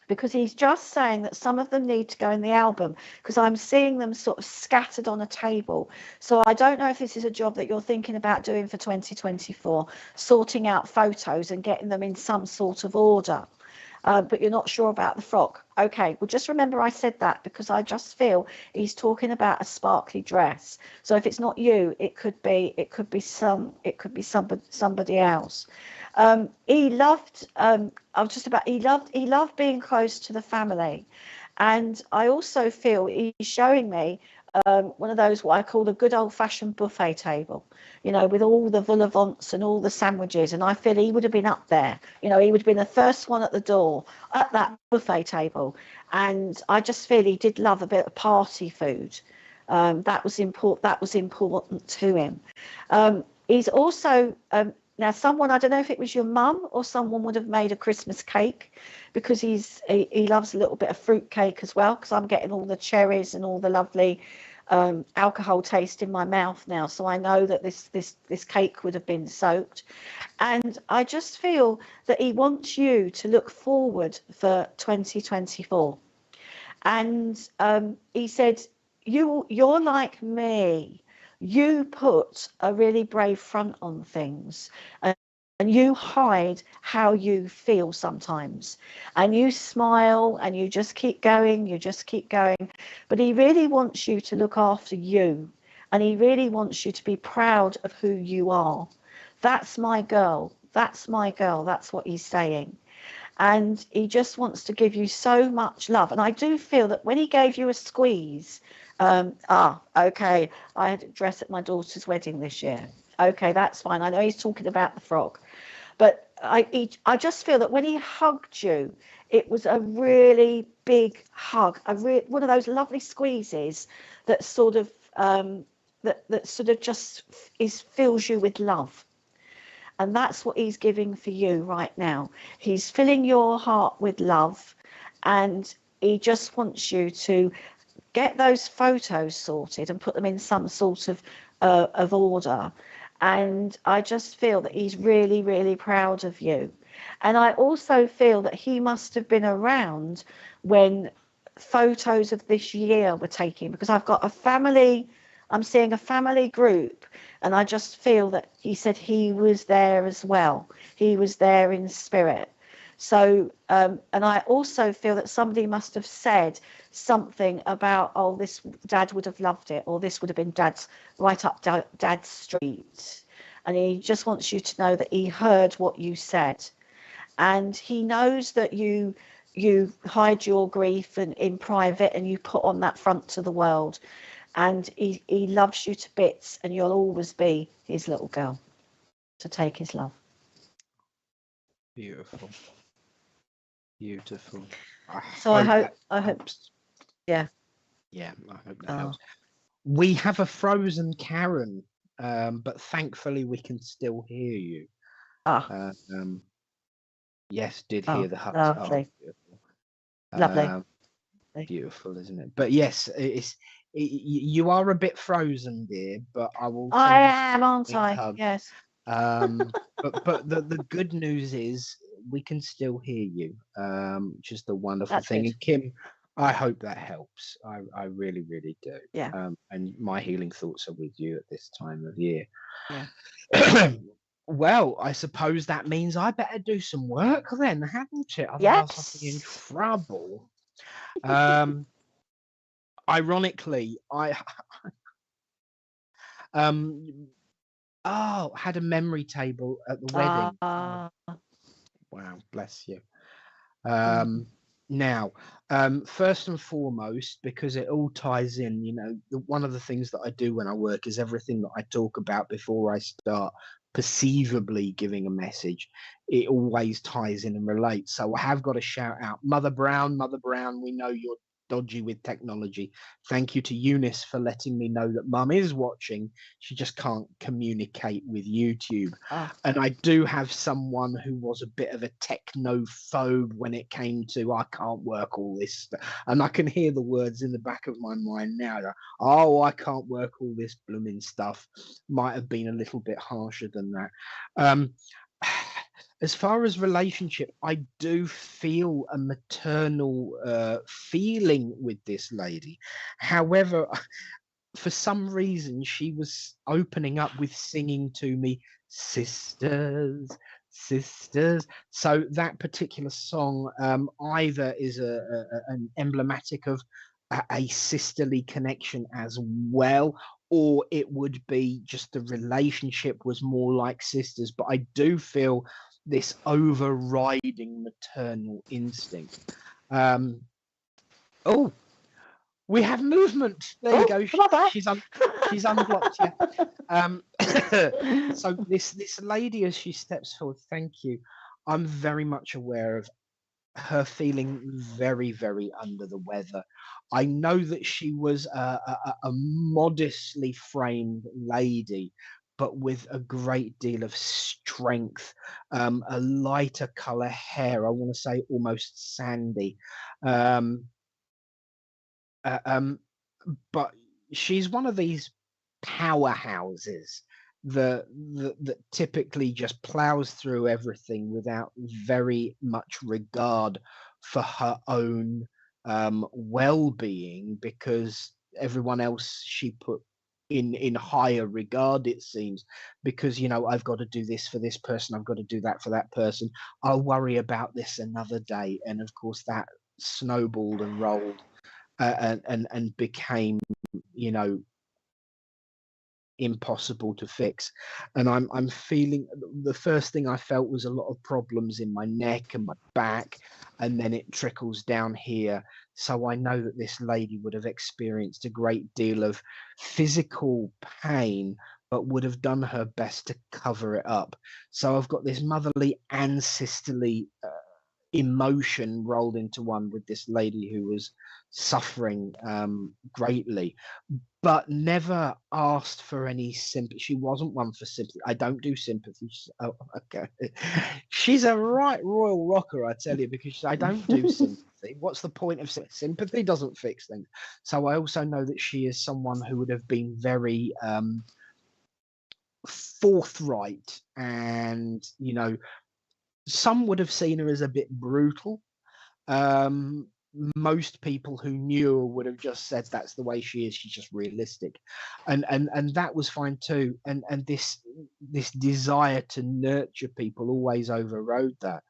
because he's just saying that some of them need to go in the album, because I'm seeing them sort of scattered on a table. So I don't know if this is a job that you're thinking about doing for 2024, sorting out photos and getting them in some sort of order, but you're not sure about the frock. Okay, well, just remember I said that because I just feel he's talking about a sparkly dress. So if it's not you, it could be somebody else. He loved being close to the family. And I also feel he's showing me one of those, what I call the good old-fashioned buffet table, you know, with all the vol au vents and all the sandwiches. And I feel he would have been up there, you know, he would have been the first one at the door at that buffet table. And I just feel he did love a bit of party food. That was important to him. He's also now, someone, I don't know if it was your mum or someone, would have made a Christmas cake, because he loves a little bit of fruit cake as well, because I'm getting all the cherries and all the lovely alcohol taste in my mouth now. So I know that this cake would have been soaked. And I just feel that he wants you to look forward for 2024. And he said, you're like me. You put a really brave front on things, and you hide how you feel sometimes, and you smile and you just keep going, but he really wants you to look after you, and he really wants you to be proud of who you are. That's my girl, that's what he's saying. And he just wants to give you so much love. And I do feel that when he gave you a squeeze, okay, I had a dress at my daughter's wedding this year. Okay, that's fine. I know he's talking about the frock, but I just feel that when he hugged you, it was a really big hug, one of those lovely squeezes that sort of that sort of just fills you with love. And that's what he's giving for you right now. He's filling your heart with love, and he just wants you to get those photos sorted and put them in some sort of order. And I just feel that he's really, really proud of you. And I also feel that he must have been around when photos of this year were taken, because I've got a family, I'm seeing a family group, and I just feel that he said he was there as well. He was there in spirit. So, and I also feel that somebody must have said something about, oh, this Dad would have loved it, or this would have been Dad's, right up Dad's street. And he just wants you to know that he heard what you said. And he knows that you hide your grief in private, and you put on that front to the world. And he loves you to bits, and you'll always be his little girl to take his love. Beautiful. Beautiful. I hope. Yeah. Yeah, I hope that helps. We have a frozen Karen, but thankfully we can still hear you. Yes, did hear the hut. Lovely. Beautiful. Lovely. Beautiful, isn't it? But yes, you are a bit frozen, dear. But I will. I am, aren't I? Hug. Yes. But the good news is we can still hear you, which is the wonderful thing. Good. And Kim, I hope that helps. I really, really do. Yeah. And my healing thoughts are with you at this time of year. Yeah. Well, I suppose that means I better do some work then, haven't it? Otherwise Yes. I'll be in trouble. Ironically, I had a memory table at the wedding. Wow, bless you. Now, first and foremost, because it all ties in, you know, one of the things that I do when I work is everything that I talk about before I start perceivably giving a message, it always ties in and relates. So I have got to shout out Mother Brown, we know you're dodgy with technology. Thank you to Eunice for letting me know that Mum is watching. She just can't communicate with YouTube. And I do have someone who was a bit of a technophobe when it came to, I can't work all this stuff. And I can hear the words in the back of my mind now. Oh, I can't work all this blooming stuff. Might have been a little bit harsher than that. As far as relationship, I do feel a maternal feeling with this lady. However, for some reason, she was opening up with singing to me, sisters, sisters. So that particular song either is an emblematic of a sisterly connection as well, or it would be just the relationship was more like sisters. But I do feel this overriding maternal instinct. Oh, we have movement. There you go. She's unblocked. Yeah. So this lady, as she steps forward, thank you. I'm very much aware of her feeling very, very under the weather. I know that she was a modestly framed lady, but with a great deal of strength, a lighter color hair, I want to say almost sandy. But she's one of these powerhouses that typically just plows through everything without very much regard for her own well-being, because everyone else she put in higher regard, it seems, because, you know, I've got to do this for this person, I've got to do that for that person, I'll worry about this another day. And of course that snowballed and rolled and became, you know, impossible to fix. And I'm feeling, the first thing I felt was a lot of problems in my neck and my back, and then it trickles down here. So I know that this lady would have experienced a great deal of physical pain, but would have done her best to cover it up. So I've got this motherly and sisterly emotion rolled into one with this lady who was suffering greatly. but never asked for any sympathy. She wasn't one for sympathy. I don't do sympathy. Oh, okay. She's a right royal rocker, I tell you, because I don't do sympathy. What's the point of sympathy? Doesn't fix things. So I also know that she is someone who would have been very forthright, and some would have seen her as a bit brutal. Most people who knew her would have just said that's the way she is. She's just realistic, and that was fine too. And this desire to nurture people always overrode that.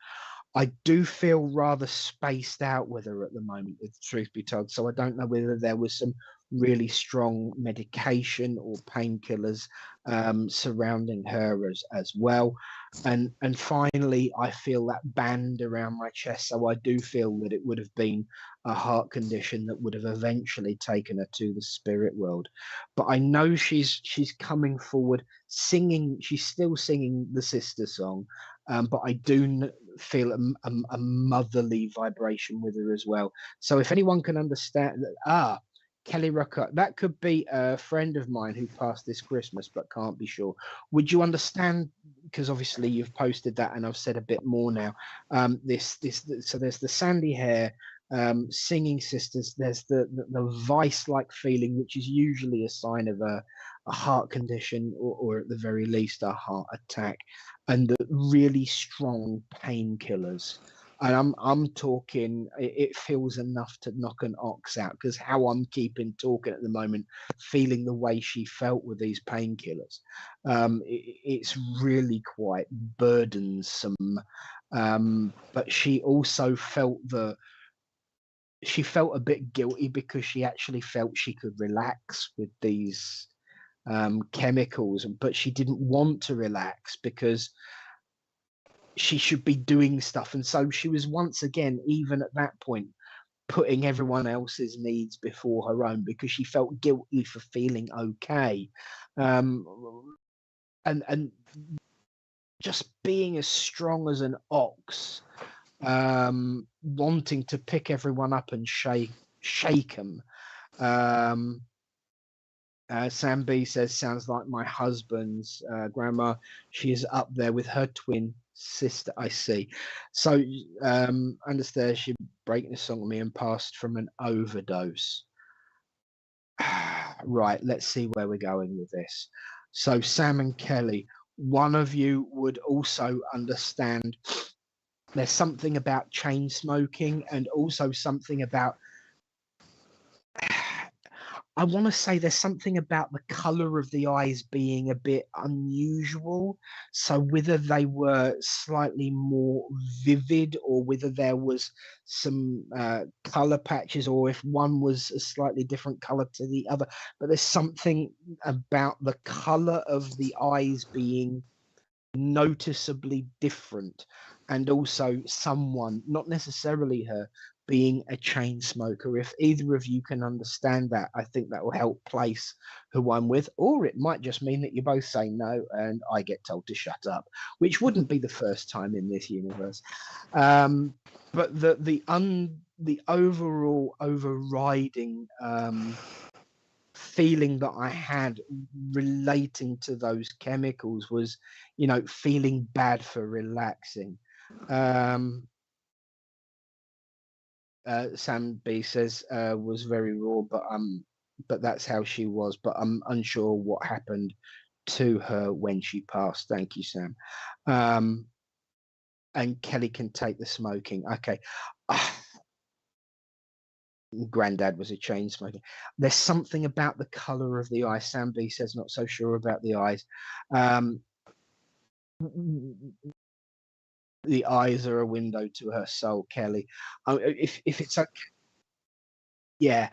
I do feel rather spaced out with her at the moment, if the truth be told. So I don't know whether there was some really strong medication or painkillers surrounding her as well. And finally, I feel that band around my chest. So I do feel that it would have been a heart condition that would have eventually taken her to the spirit world. But I know she's coming forward singing. She's still singing the sister song. But I do feel a motherly vibration with her as well. So if anyone can understand that, Kelly Rucker, that could be a friend of mine who passed this Christmas, but can't be sure. Would you understand? Because obviously you've posted that, and I've said a bit more now. So there's the sandy hair, singing sisters. There's the vice-like feeling, which is usually a sign of a heart condition, or at the very least a heart attack, and the really strong painkillers. And I'm talking, it feels enough to knock an ox out, because how I'm keeping talking at the moment, feeling the way she felt with these painkillers, it's really quite burdensome. But she also felt she felt a bit guilty, because she actually felt she could relax with these chemicals, but she didn't want to relax because she should be doing stuff. And so she was once again, even at that point, putting everyone else's needs before her own, because she felt guilty for feeling okay. And just being as strong as an ox, wanting to pick everyone up and shake them. Sam B says, sounds like my husband's grandma. She is up there with her twin sister. I see. So understand she breaking the song with me and passed from an overdose. Right, let's see where we're going with this. So Sam and Kelly, one of you would also understand there's something about chain smoking, and also something about, I want to say there's something about the color of the eyes being a bit unusual. So whether they were slightly more vivid, or whether there was some color patches, or if one was a slightly different color to the other, but there's something about the color of the eyes being noticeably different, and also someone, not necessarily her, being a chain smoker. If either of you can understand that, I think that will help place who I'm with. Or it might just mean that you both say no and I get told to shut up, which wouldn't be the first time in this universe. But the overall overriding feeling that I had relating to those chemicals was, feeling bad for relaxing. Sam B says was very raw, but that's how she was. But I'm unsure what happened to her when she passed. Thank you, Sam. And Kelly can take the smoking. Okay. Granddad was a chain smoker. There's something about the color of the eye. Sam B says not so sure about the eyes. The eyes are a window to her soul, Kelly. If it's okay, yeah,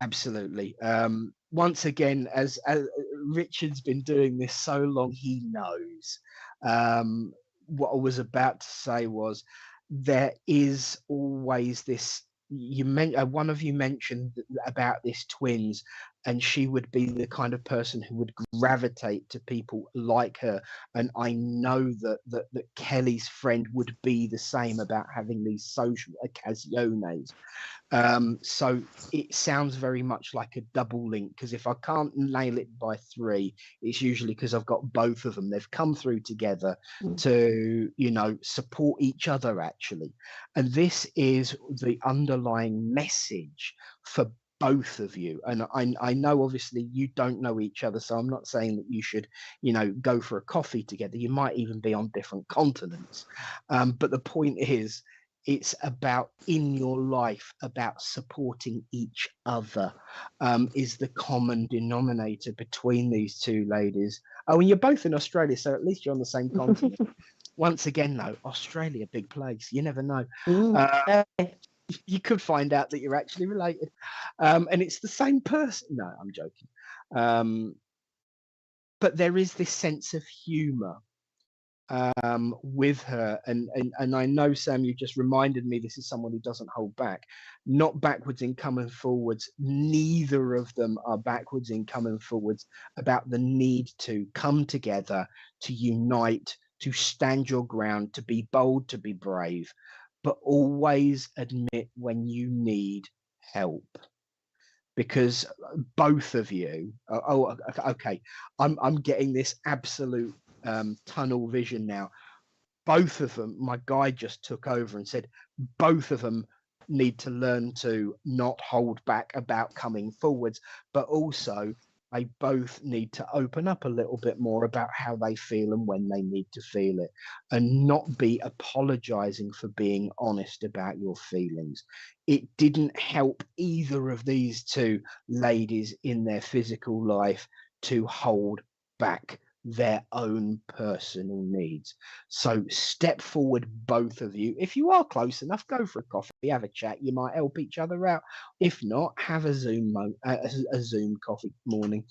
absolutely. Once again, as Richard's been doing this so long, he knows. What I was about to say was, there is always this. One of you mentioned about this twins, and she would be the kind of person who would gravitate to people like her. And I know that Kelly's friend would be the same about having these social occasiones. So it sounds very much like a double link, because if I can't nail it by 3, it's usually because I've got both of them. They've come through together to, support each other, actually. And this is the underlying message for both of you. And I know obviously you don't know each other, so I'm not saying that you should, go for a coffee together. You might even be on different continents. But the point is, it's about in your life, about supporting each other, is the common denominator between these two ladies. Oh, and you're both in Australia, so at least you're on the same continent. Once again, though, Australia, big place. You never know. You could find out that you're actually related. And it's the same person. No, I'm joking. But there is this sense of humour with her. And I know, Sam, you just reminded me this is someone who doesn't hold back. Not backwards in coming forwards. Neither of them are backwards in coming forwards about the need to come together, to unite, to stand your ground, to be bold, to be brave, but always admit when you need help. Because both of you, okay, I'm getting this absolute tunnel vision now. Both of them, my guide just took over and said, both of them need to learn to not hold back about coming forwards, but also they both need to open up a little bit more about how they feel and when they need to feel it, and not be apologizing for being honest about your feelings. It didn't help either of these two ladies in their physical life to hold back their own personal needs. So step forward, both of you. If you are close enough, go for a coffee, have a chat. You might help each other out. If not, have a Zoom coffee morning.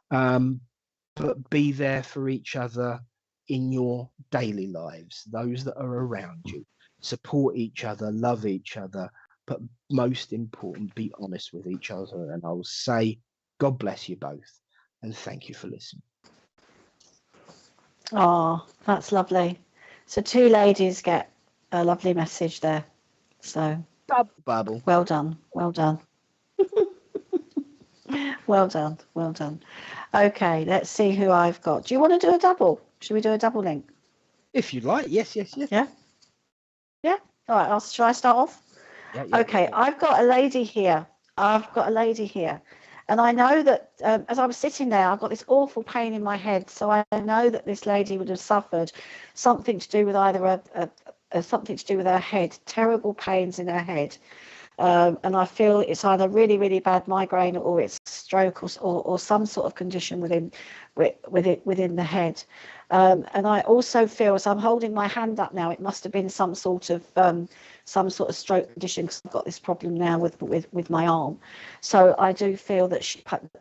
But be there for each other in your daily lives, those that are around you. Support each other, love each other, but most important, be honest with each other. And I'll say, God bless you both, and thank you for listening. Oh, that's lovely. So 2 ladies get a lovely message there. So Bubble. Well done. Well done. Well done. Okay, let's see who I've got. Do you want to do a double? Should we do a double link? If you'd like. Yes. Yeah. All right. Shall I start off? Yeah. Okay. I've got a lady here. And I know that as I was sitting there, I've got this awful pain in my head. So I know that this lady would have suffered something to do with either something to do with her head, terrible pains in her head. And I feel it's either really, really bad migraine, or it's stroke, or some sort of condition within the head. And I also feel, as I'm holding my hand up now, it must have been some sort of stroke condition, because I've got this problem now with my arm. So I do feel that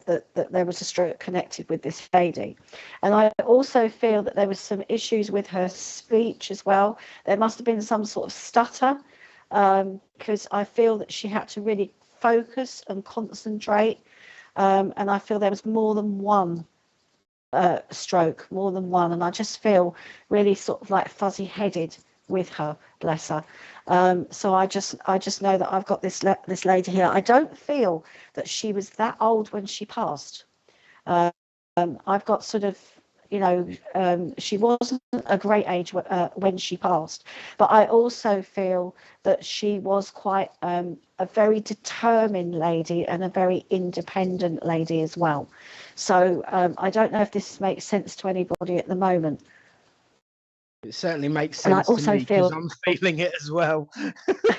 that there was a stroke connected with this lady. And I also feel that there was some issues with her speech as well. There must have been some sort of stutter, because I feel that she had to really focus and concentrate. And I feel there was more than one stroke, and I just feel really sort of like fuzzy-headed with her, bless her. So I just know that I've got this lady here. I don't feel that she was that old when she passed. I've got sort of, she wasn't a great age when she passed, but I also feel that she was quite a very determined lady and a very independent lady as well. So I don't know if this makes sense to anybody at the moment. It certainly makes sense to me, because I'm feeling it as well.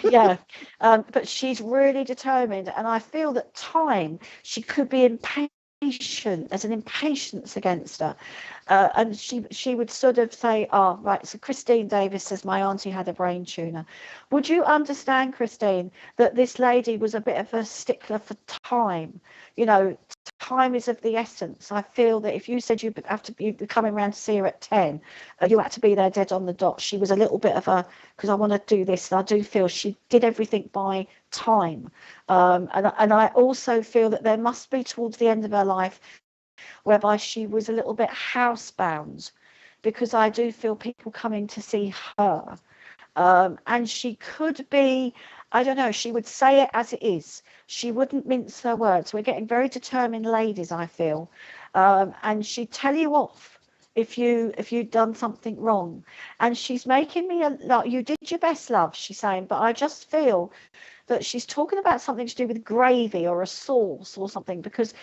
Yeah, but she's really determined, and I feel that she could be impatient. There's an impatience against her, and she would sort of say, "Oh, right." So Christine Davis says, "My auntie had a brain tumour." Would you understand, Christine, that this lady was a bit of a stickler for time? time is of the essence. I feel that if you said you'd be coming around to see her at 10, you had to be there dead on the dot. She was a little bit of a, because I want to do this, and I do feel she did everything by time. And I also feel that there must be towards the end of her life whereby she was a little bit housebound, because I do feel people coming to see her. And she could be, I don't know, she would say it as it is. She wouldn't mince her words. We're getting very determined ladies, I feel. And she'd tell you off if you'd done something wrong. And she's making me like, you did your best, love, she's saying, but I just feel that she's talking about something to do with gravy or a sauce or something, because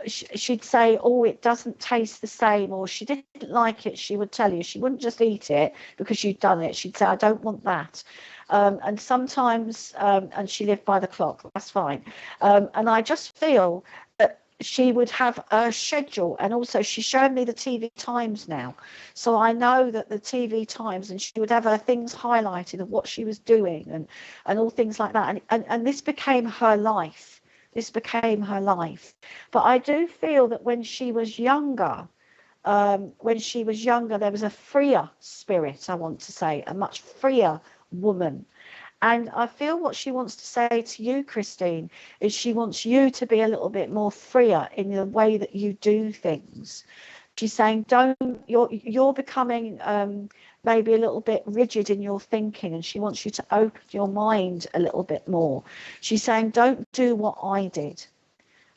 she'd say, oh, it doesn't taste the same, or she didn't like it. She would tell you. She wouldn't just eat it because you'd done it. She'd say, I don't want that. And sometimes, and she lived by the clock, that's fine. And I just feel that she would have a schedule, and also she's showing me the TV times now, so I know that the TV times, and she would have her things highlighted of what she was doing and all things like that, and this became her life. But I do feel that when she was younger, there was a freer spirit, I want to say, a much freer woman. And I feel what she wants to say to you, Christine, is she wants you to be a little bit more freer in the way that you do things. She's saying, you're becoming maybe a little bit rigid in your thinking, and she wants you to open your mind a little bit more. She's saying, don't do what I did.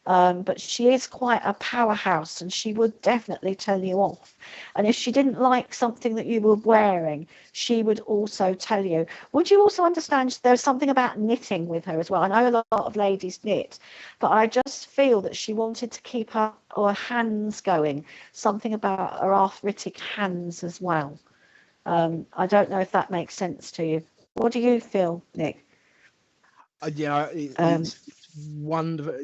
But she is quite a powerhouse, and she would definitely tell you off. And if she didn't like something that you were wearing, she would also tell you. Would you also understand there's something about knitting with her as well? I know a lot of ladies knit, but I just feel that she wanted to keep her hands going, something about her arthritic hands as well. I don't know if that makes sense to you. What do you feel, Nick? It's wonderful.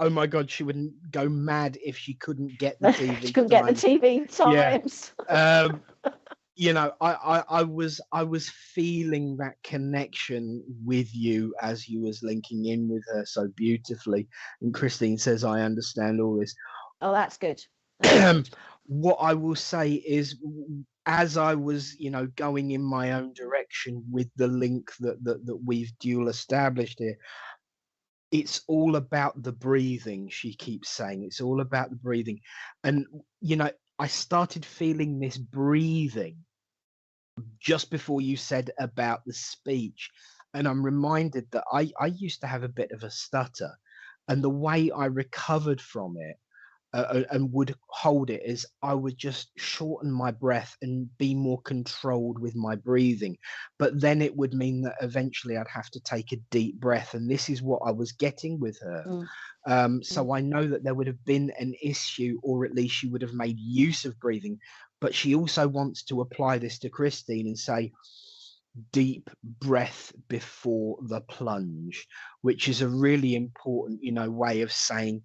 Oh my God, she wouldn't go mad if she couldn't get the TV. She couldn't get the TV times. Yeah. I was feeling that connection with you as you was linking in with her so beautifully. And Christine says, I understand all this. Oh, that's good. What I will say is, as I was, going in my own direction with the link that we've dual established here, it's all about the breathing. She keeps saying it's all about the breathing. And, I started feeling this breathing just before you said about the speech. And I'm reminded that I used to have a bit of a stutter, and the way I recovered from it and would hold it is I would just shorten my breath and be more controlled with my breathing. But then it would mean that eventually I'd have to take a deep breath, and this is what I was getting with her. So I know that there would have been an issue, or at least she would have made use of breathing. But she also wants to apply this to Christine and say, deep breath before the plunge, which is a really important, way of saying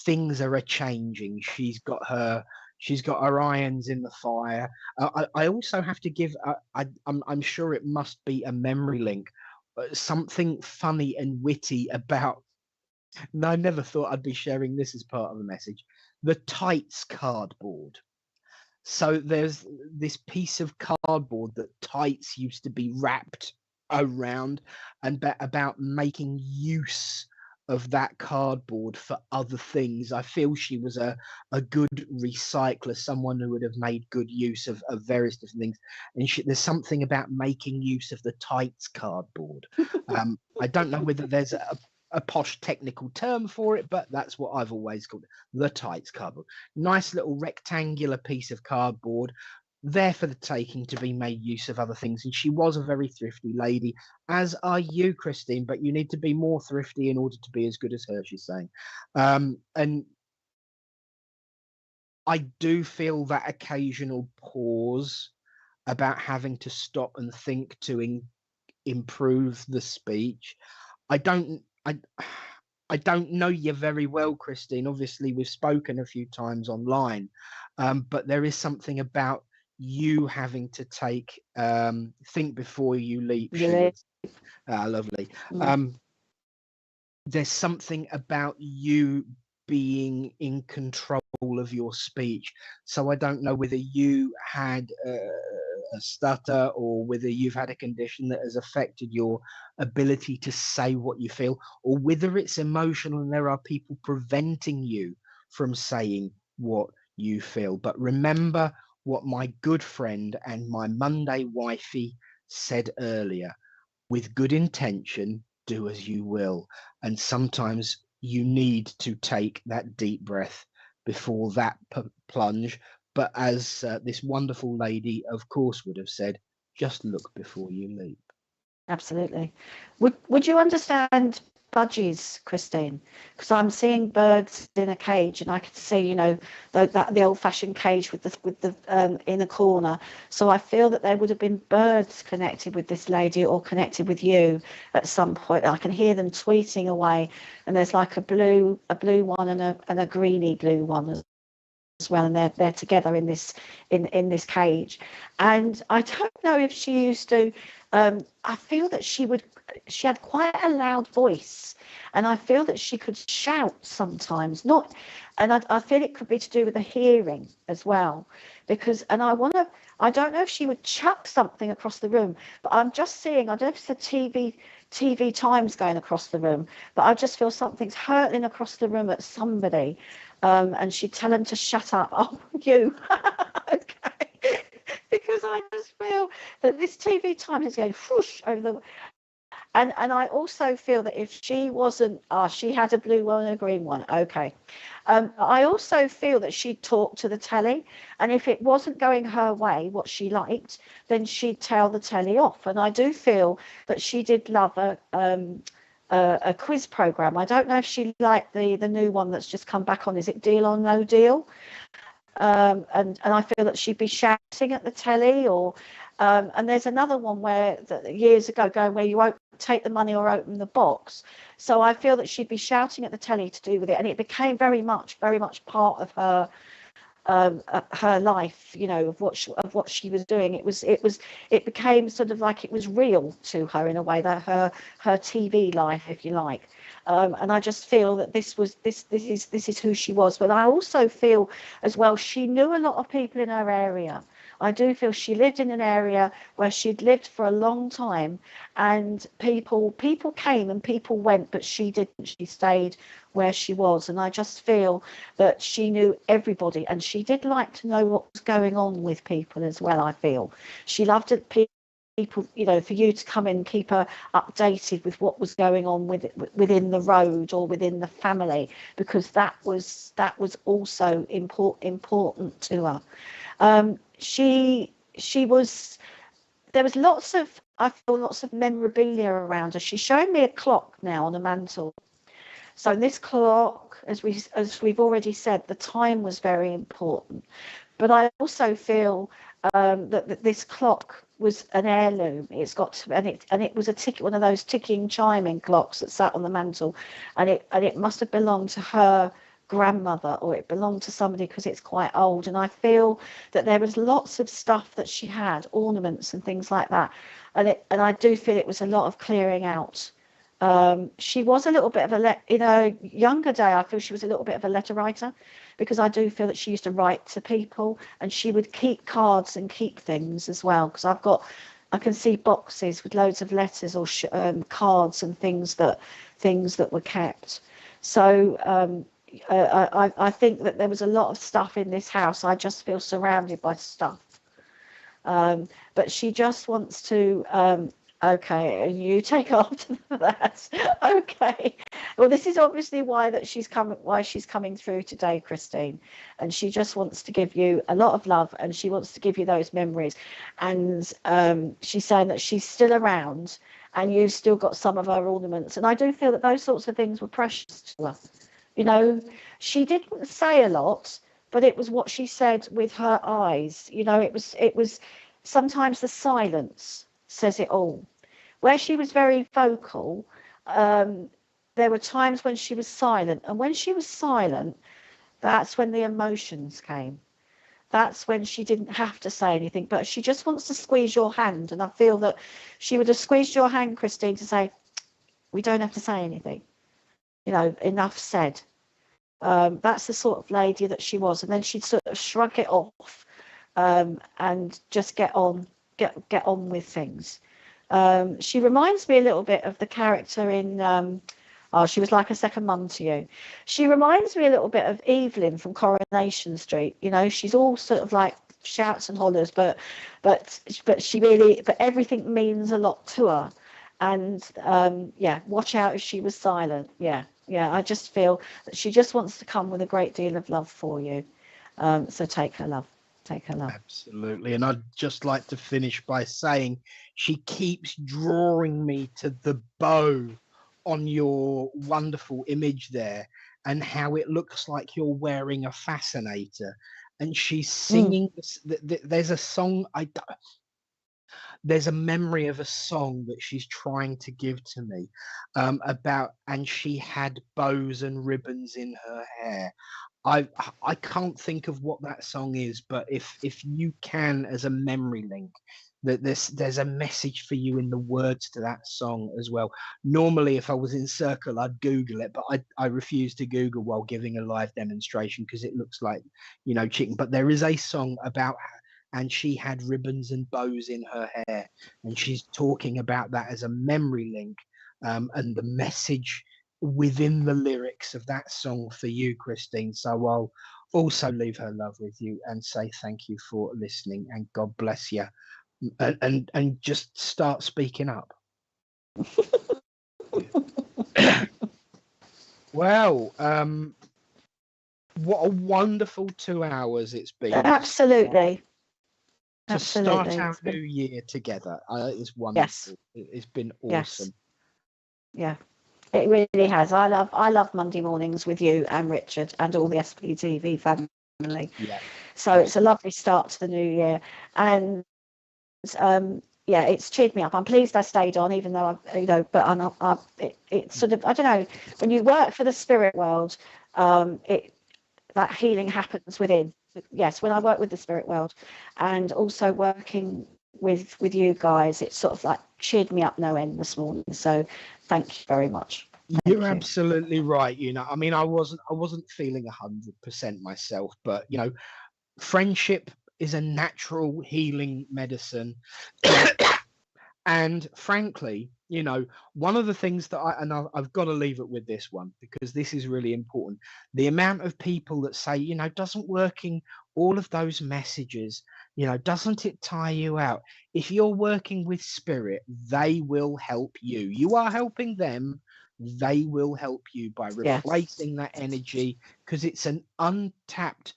things are changing. She's got her irons in the fire. I also have to give, I'm sure it must be a memory link, something funny and witty about, and I never thought I'd be sharing this as part of the message, the tights cardboard. So there's this piece of cardboard that tights used to be wrapped around, and about making use of that cardboard for other things. I feel she was a good recycler, someone who would have made good use of various different things. And there's something about making use of the tights cardboard. I don't know whether there's a posh technical term for it, but that's what I've always called it, the tights cardboard. Nice little rectangular piece of cardboard, there for the taking, to be made use of other things. And she was a very thrifty lady, as are you, Christine, but you need to be more thrifty in order to be as good as her, she's saying. And I do feel that occasional pause about having to stop and think to improve the speech. I don't know you very well, Christine. Obviously, we've spoken a few times online, but there is something about you having to think before you leap. Lovely. There's something about you being in control of your speech. So I don't know whether you had a stutter or whether you've had a condition that has affected your ability to say what you feel, or whether it's emotional and there are people preventing you from saying what you feel. But remember what my good friend and my Monday wifey said earlier: with good intention, do as you will. And sometimes you need to take that deep breath before that plunge. But as this wonderful lady, of course, would have said, just look before you leap. Absolutely. Would you understand budgies, Christine? Because I'm seeing birds in a cage, and I can see, you know, the old-fashioned cage with the in the corner. So I feel that there would have been birds connected with this lady or connected with you at some point. I can hear them tweeting away, and there's like a blue one and a greeny blue one as well, and they're together in this cage. And I don't know if she used to. I feel that she had quite a loud voice, and I feel that she could shout sometimes. And I feel it could be to do with the hearing as well, because I don't know if she would chuck something across the room, but I'm just seeing, I don't know if it's the TV times going across the room, but I just feel something's hurtling across the room at somebody, and she'd tell them to shut up. Oh, you. Okay. Because I just feel that this TV time is going whoosh over the... And I also feel that if she wasn't... she had a blue one and a green one. Okay. I also feel that she'd talk to the telly, and if it wasn't going her way, what she liked, then she'd tell the telly off. And I do feel that she did love a quiz program. I don't know if she liked the new one that's just come back on. Is it Deal or No Deal? And I feel that she'd be shouting at the telly, or and there's another one where years ago going where you won't take the money or open the box. So I feel that she'd be shouting at the telly to do with it, and it became very much part of her life, you know, of what she was doing. It became sort of like it was real to her in a way, that her TV life, if you like. And I just feel that this is who she was. But I also feel as well she knew a lot of people in her area. I do feel she lived in an area where she'd lived for a long time, and people came and people went, but she didn't. She stayed where she was. And I just feel that she knew everybody, and she did like to know what was going on with people as well. I feel she loved it. People, you know, for you to come in and keep her updated with what was going on within the road or within the family, because that was also important to her. There was lots of memorabilia around her. She's showing me a clock now on a mantle. So this clock, as we've already said, the time was very important. But I also feel that this clock was an heirloom. It's got to, and it was one of those ticking, chiming clocks that sat on the mantle, and it must have belonged to her grandmother, or it belonged to somebody, because it's quite old. And I feel that there was lots of stuff that she had, ornaments and things like that, and I do feel it was a lot of clearing out. She was a little bit of in her younger day, I feel she was a little bit of a letter writer, because I do feel that she used to write to people, and she would keep cards and keep things as well, because I can see boxes with loads of letters or cards and things that were kept. So I think that there was a lot of stuff in this house. I just feel surrounded by stuff. But she just wants to... okay, you take after that. Okay. Well, this is obviously why she's coming through today, Christine. And she just wants to give you a lot of love, and she wants to give you those memories. And she's saying that she's still around, and you've still got some of her ornaments. And I do feel that those sorts of things were precious to her. You know, she didn't say a lot, but it was what she said with her eyes. You know, it was sometimes the silence says it all. Where she was very vocal, there were times when she was silent, and when she was silent, that's when the emotions came. That's when she didn't have to say anything, but she just wants to squeeze your hand. And I feel that she would have squeezed your hand, Christine, to say, we don't have to say anything. You know, enough said. That's the sort of lady that she was. And then she'd sort of shrug it off, and just get on with things. She reminds me a little bit of the character in she was like a second mum to you. She reminds me a little bit of Evelyn from Coronation Street. You know, she's all sort of like shouts and hollers, but everything means a lot to her. And watch out if she was silent. I just feel that she just wants to come with a great deal of love for you. So take her love. Absolutely. And I'd just like to finish by saying she keeps drawing me to the bow on your wonderful image there, and how it looks like you're wearing a fascinator, and she's singing there's a song, there's a memory of a song that she's trying to give to me, about, and she had bows and ribbons in her hair. I can't think of what that song is, but if you can, as a memory link, that there's a message for you in the words to that song as well. Normally, if I was in Circle, I'd Google it, but I refuse to Google while giving a live demonstration because it looks like, chicken. But there is a song about her, and she had ribbons and bows in her hair, and she's talking about that as a memory link, and the message within the lyrics of that song for you, Christine. So I'll also leave her love with you and say thank you for listening, and God bless you, and just start speaking up. Well, what a wonderful 2 hours it's been. Absolutely. To start our new year together. It's wonderful. Yes. It's been awesome. Yes. Yeah, it really has. I love Monday mornings with you and Richard and all the SPTV family. Yeah. So it's a lovely start to the new year, and it's cheered me up. I'm pleased I stayed on, even though it's sort of, I don't know, when you work for the spirit world, that healing happens within. Yes, when I work with the spirit world, and also working with you guys, it's sort of like cheered me up no end this morning. So thank you very much. You're absolutely right. I mean, I wasn't feeling 100% myself, but friendship is a natural healing medicine. And frankly, one of the things that I've got to leave it with this one, because this is really important. The amount of people that say, doesn't working all of those messages, doesn't it tire you out? If you're working with spirit, they will help you. You are helping them. They will help you by replacing that energy, because it's an untapped,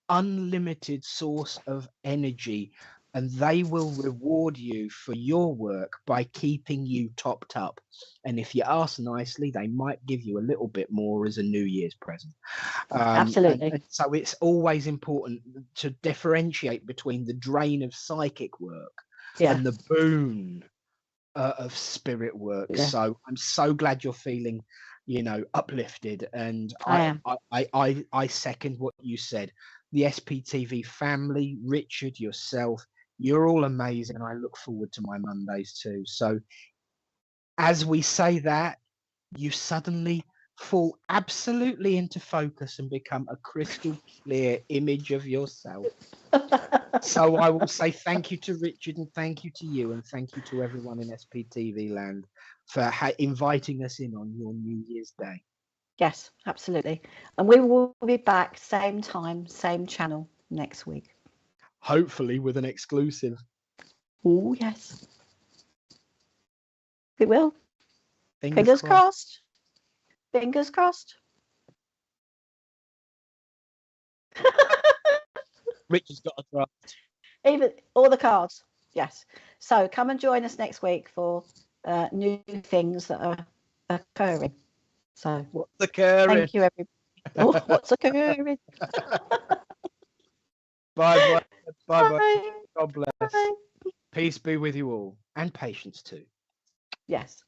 unlimited source of energy. And they will reward you for your work by keeping you topped up. And if you ask nicely, they might give you a little bit more as a New Year's present. Absolutely. And so it's always important to differentiate between the drain of psychic work and the boon of spirit work. Yeah. So I'm so glad you're feeling, uplifted. And I second what you said. The SPTV family, Richard, yourself, you're all amazing, and I look forward to my Mondays too. So as we say that, you suddenly fall absolutely into focus and become a crystal clear image of yourself. So I will say thank you to Richard, and thank you to you, and thank you to everyone in SPTV land for inviting us in on your New Year's Day. Yes, absolutely. And we will be back same time, same channel next week. Hopefully with an exclusive. Oh, yes. We will. Fingers crossed. Fingers crossed. Richard's got a draft. Even all the cards. Yes. So come and join us next week for new things that are occurring. So what's occurring? Thank you, everybody. Oh, what's occurring? Bye. God bless. Bye. Peace be with you all, and patience too. Yes.